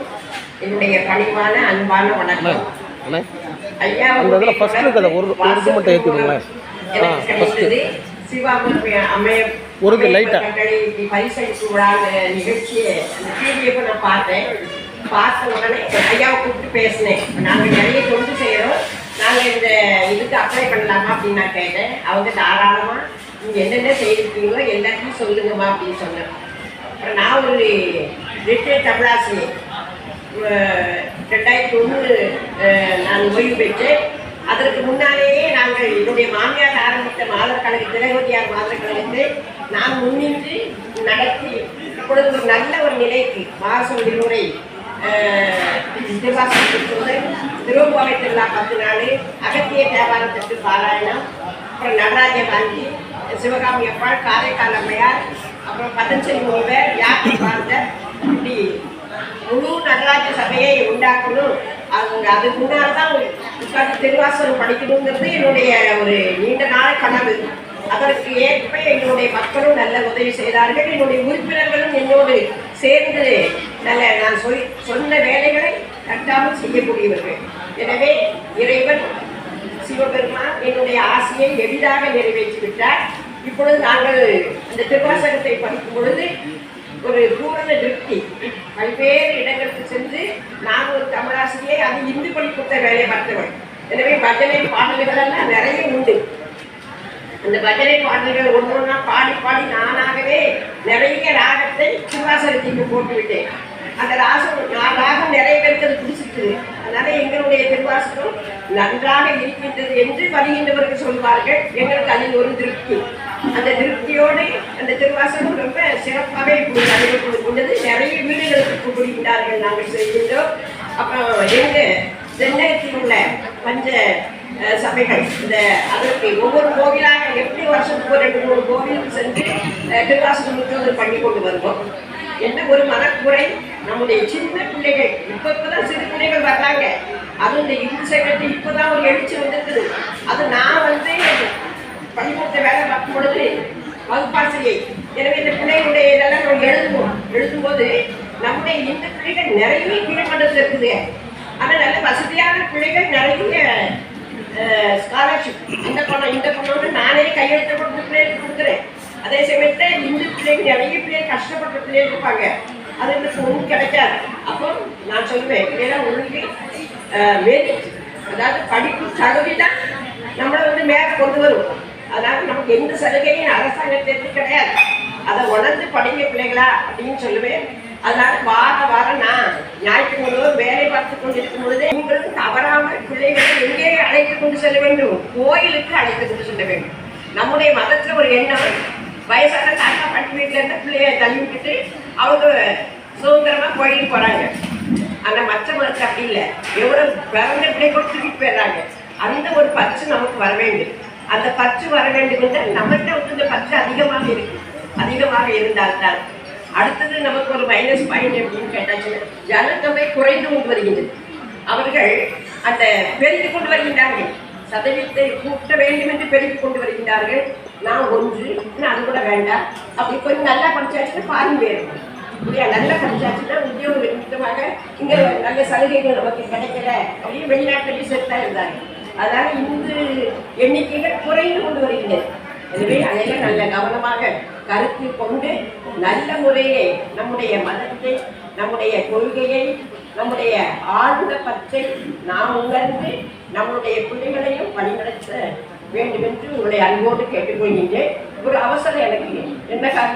என்னுடைய பணிவான அன்பான வணக்கம். ஐயா பரிசளிப்பு விழா நிகழ்ச்சியை டிவியை நான் பார்த்தேன். பார்த்த உடனே ஐயாவை கூப்பிட்டு பேசினேன். நாங்கள் நிறைய தொண்டு செய்கிறோம், நாங்கள் இந்த இதுக்கு அப்ளை பண்ணலாமா அப்படின்னு நான் கேட்டேன். அவங்க தாராளமாக நீங்கள் என்னென்ன செய்திருக்கீங்களோ எல்லாத்தையும் சொல்லுங்கம்மா அப்படின்னு சொன்னேன். அப்புறம் நான் ஒரு ரிட்டையர்ட் தமிழாசிரியர், 2001 நான் ஓய்வு பெற்றேன். அதற்கு முன்னாலேயே நாங்கள் என்னுடைய மாமியார் ஆரம்பித்த மாதர் கழக திலகவதியார் மாதர் கழகத்தை நான் முன்னின்று நடத்தி இப்பொழுது ஒரு நல்ல ஒரு நிலைக்கு மாசம் விடுமுறை திருவாசகம், திருவம்பாவை திருவிழா 10 நாள், அகத்திய தேவாரத்திற்கு பாராயணம், அப்புறம் நடராஜ காந்தி, சிவகாமி அப்பாள், காரைக்கால் அம்மையார், அப்புறம் பதஞ்சலி முனிவர், யாத்திரை பார்த்தர், இப்படி முழு நடராஜ சபையை உண்டாக்கணும். அதுக்கு முன்னால் தான் உட்காந்து திருவாசகம் படிக்கணுங்கிறது என்னுடைய ஒரு நீண்ட நாள கனவு. அதற்கு ஏற்ப என்னுடைய மக்களும் நல்ல உதவி செய்தார்கள். என்னுடைய உறுப்பினர்களும் என்னோடு சேர்ந்து நான் சொன்ன வேலைகளை கட்டாமல் செய்யக்கூடியவர்கள். எனவே இறைவன் சிவபெருமான் என்னுடைய ஆசையை எளிதாக நிறைவேற்றிவிட்டார். இப்பொழுது நாங்கள் இந்த திருவாசகத்தை படிக்கும் பொழுது ஒரு பூரண திருப்தி. பல்வேறு இடங்களுக்கு சென்று நான் ஒரு தமிழாசிரியை, அது இந்து பள்ளிக்கூட வேலை பார்த்தவள். எனவே பஜனை பாடல்கள் எல்லாம் நிறைய உண்டு. அந்த பஜனை பாடல்கள் ஒன்றொன்னா பாடி பாடி நானாகவே நிறைய ராகத்தை திருவாசகத்திற்கு போட்டு விட்டேன். அந்த ராகம் நிறைய பேருக்கு அது பிடிச்சிருக்கு. அதனால எங்களுடைய திருவாசகம் நன்றாக இருக்கின்றது என்று வருகின்றவர்கள் சொல்வார்கள். எங்களுக்கு அதில் ஒரு திருப்தி. அந்த திருப்தியோடு அந்த திருவாசகம் ரொம்ப சிறப்பாகவே இப்படி நடைபெற்று நிறைய வீடுகளுக்கு கூப்பிடுகின்றார்கள், நாங்கள் செய்கின்றோம். அப்புறம் எங்கள் தென்னகத்தில் உள்ள பஞ்ச சபைகள் அதற்கு ஒவ்வொரு கோவிலாக எப்படி வருஷத்துக்கு 2-3 கோவிலுக்கு சென்று திருவாசகம் முற்றுதல் பண்ணி கொண்டு வருவோம். என்ன ஒரு மனக்குறை, நம்முடைய சின்ன பிள்ளைகள் இப்பதான் சிறு பிள்ளைகள் வர்றாங்க. அது இந்த இந்து சைடு இப்பதான் ஒரு எழுச்சி வந்திருக்குது. அது நான் பள்ளிக்கூடத்தை வேலை பார்க்கும் பொழுது வகுப்பாசிரியை. எனவே இந்த பிள்ளைகளுடைய இதெல்லாம் நம்ம எழுதும்போது நம்முடைய இந்த பிள்ளைகள் நிறைய கீழ்மட்டத்தில் இருக்குது. ஆனால் நல்ல வசதியான பிள்ளைகள் நிறைய ஸ்காலர்ஷிப் இந்த பணம்னு நானே கையெழுத்து கொடுத்து பிள்ளைகளுக்கு கொடுக்குறேன். அதே சமயத்தில் இந்து பிள்ளைங்க நிறைய பிள்ளைங்க கஷ்டப்பட்ட பிள்ளைங்க இருப்பாங்க, அது எனக்கு ஒன்றும் கிடைக்காது. அப்போ நான் சொல்லுவேன் பிள்ளைலாம் ஒழுங்கு அதாவது படிப்பு தகுதி தான் நம்மளை வந்து மேலே கொண்டு வரும். அதாவது நமக்கு எந்த சலுகையும் அரசாங்கத்திற்கு கிடையாது. அதை உணர்ந்து படிக்க பிள்ளைங்களா அப்படின்னு சொல்லுவேன். அதனால வாரம் நான் ஞாயிற்றுக்கிழமை வேலை பார்த்து கொண்டு இருக்கும் பொழுதே உங்களுக்கு தவறாமல் பிள்ளைகளை எங்கே அழைத்து கொண்டு செல்ல வேண்டும்? கோயிலுக்கு அழைத்து கொண்டு செல்ல வேண்டும். நம்முடைய மதத்தில் ஒரு எண்ணம், வயசான தாத்தா பாட்டி வீட்டில் இருந்த பிள்ளைய தள்ளி விட்டுட்டு அவங்க சுதந்திரமா கோயிலுக்கு போறாங்க. ஆனா மற்ற மதத்தில் அப்படி இல்லை, எவ்வளவு பிறந்த பிள்ளை கூட தூக்கிட்டு போயிடுறாங்க. அந்த ஒரு பற்று நமக்கு வர வேண்டும். அந்த பற்று வர வேண்டும் என்றால் நம்மகிட்ட வந்து இந்த பற்று அதிகமாக இருக்கு. அதிகமாக இருந்தால்தான் அடுத்தது நமக்கு ஒரு மைனஸ் பாயிண்ட் அப்படின்னு கேட்டாச்சுன்னா ஜனத்தொகை குறைந்து கொண்டு வருகின்றது. அவர்கள் அந்த பெருக்கிக் கொண்டு வருகின்றார்கள், சதவீதத்தை கூட்ட வேண்டும் என்று பெருக்கிக் கொண்டு வருகின்றார்கள். நான் ஒன்று அது கூட வேண்டாம், அப்படி கொஞ்சம் நல்லா படிச்சாச்சுன்னா பாருங்க வேறு இல்லையா, நல்லா படிச்சாச்சுன்னா உத்தியோக நிமித்தமாக இங்கே நல்ல சலுகைகள் நமக்கு கிடைக்கல அப்படின்னு வெளிநாட்டிலேயே செட்டா இருந்தாங்க. அதனால இந்து எண்ணிக்கைகள் குறைந்து கொண்டு வருகின்றன. எனவே அதையெல்லாம் நல்ல கவனமாக கருத்தில் கொண்டு நல்ல முறையை நம்முடைய மதத்தை, நம்முடைய கொள்கையை, நம்முடைய ஆழ்ந்த பற்றை நாம் உணர்ந்து நம்முடைய பிள்ளைகளையும் வழிநடத்த வேண்டும் என்று உங்களுடைய அன்போடு கேட்டுக்கொள்கின்றேன். ஒரு அவசரம் எனக்கு என்ன காரணம்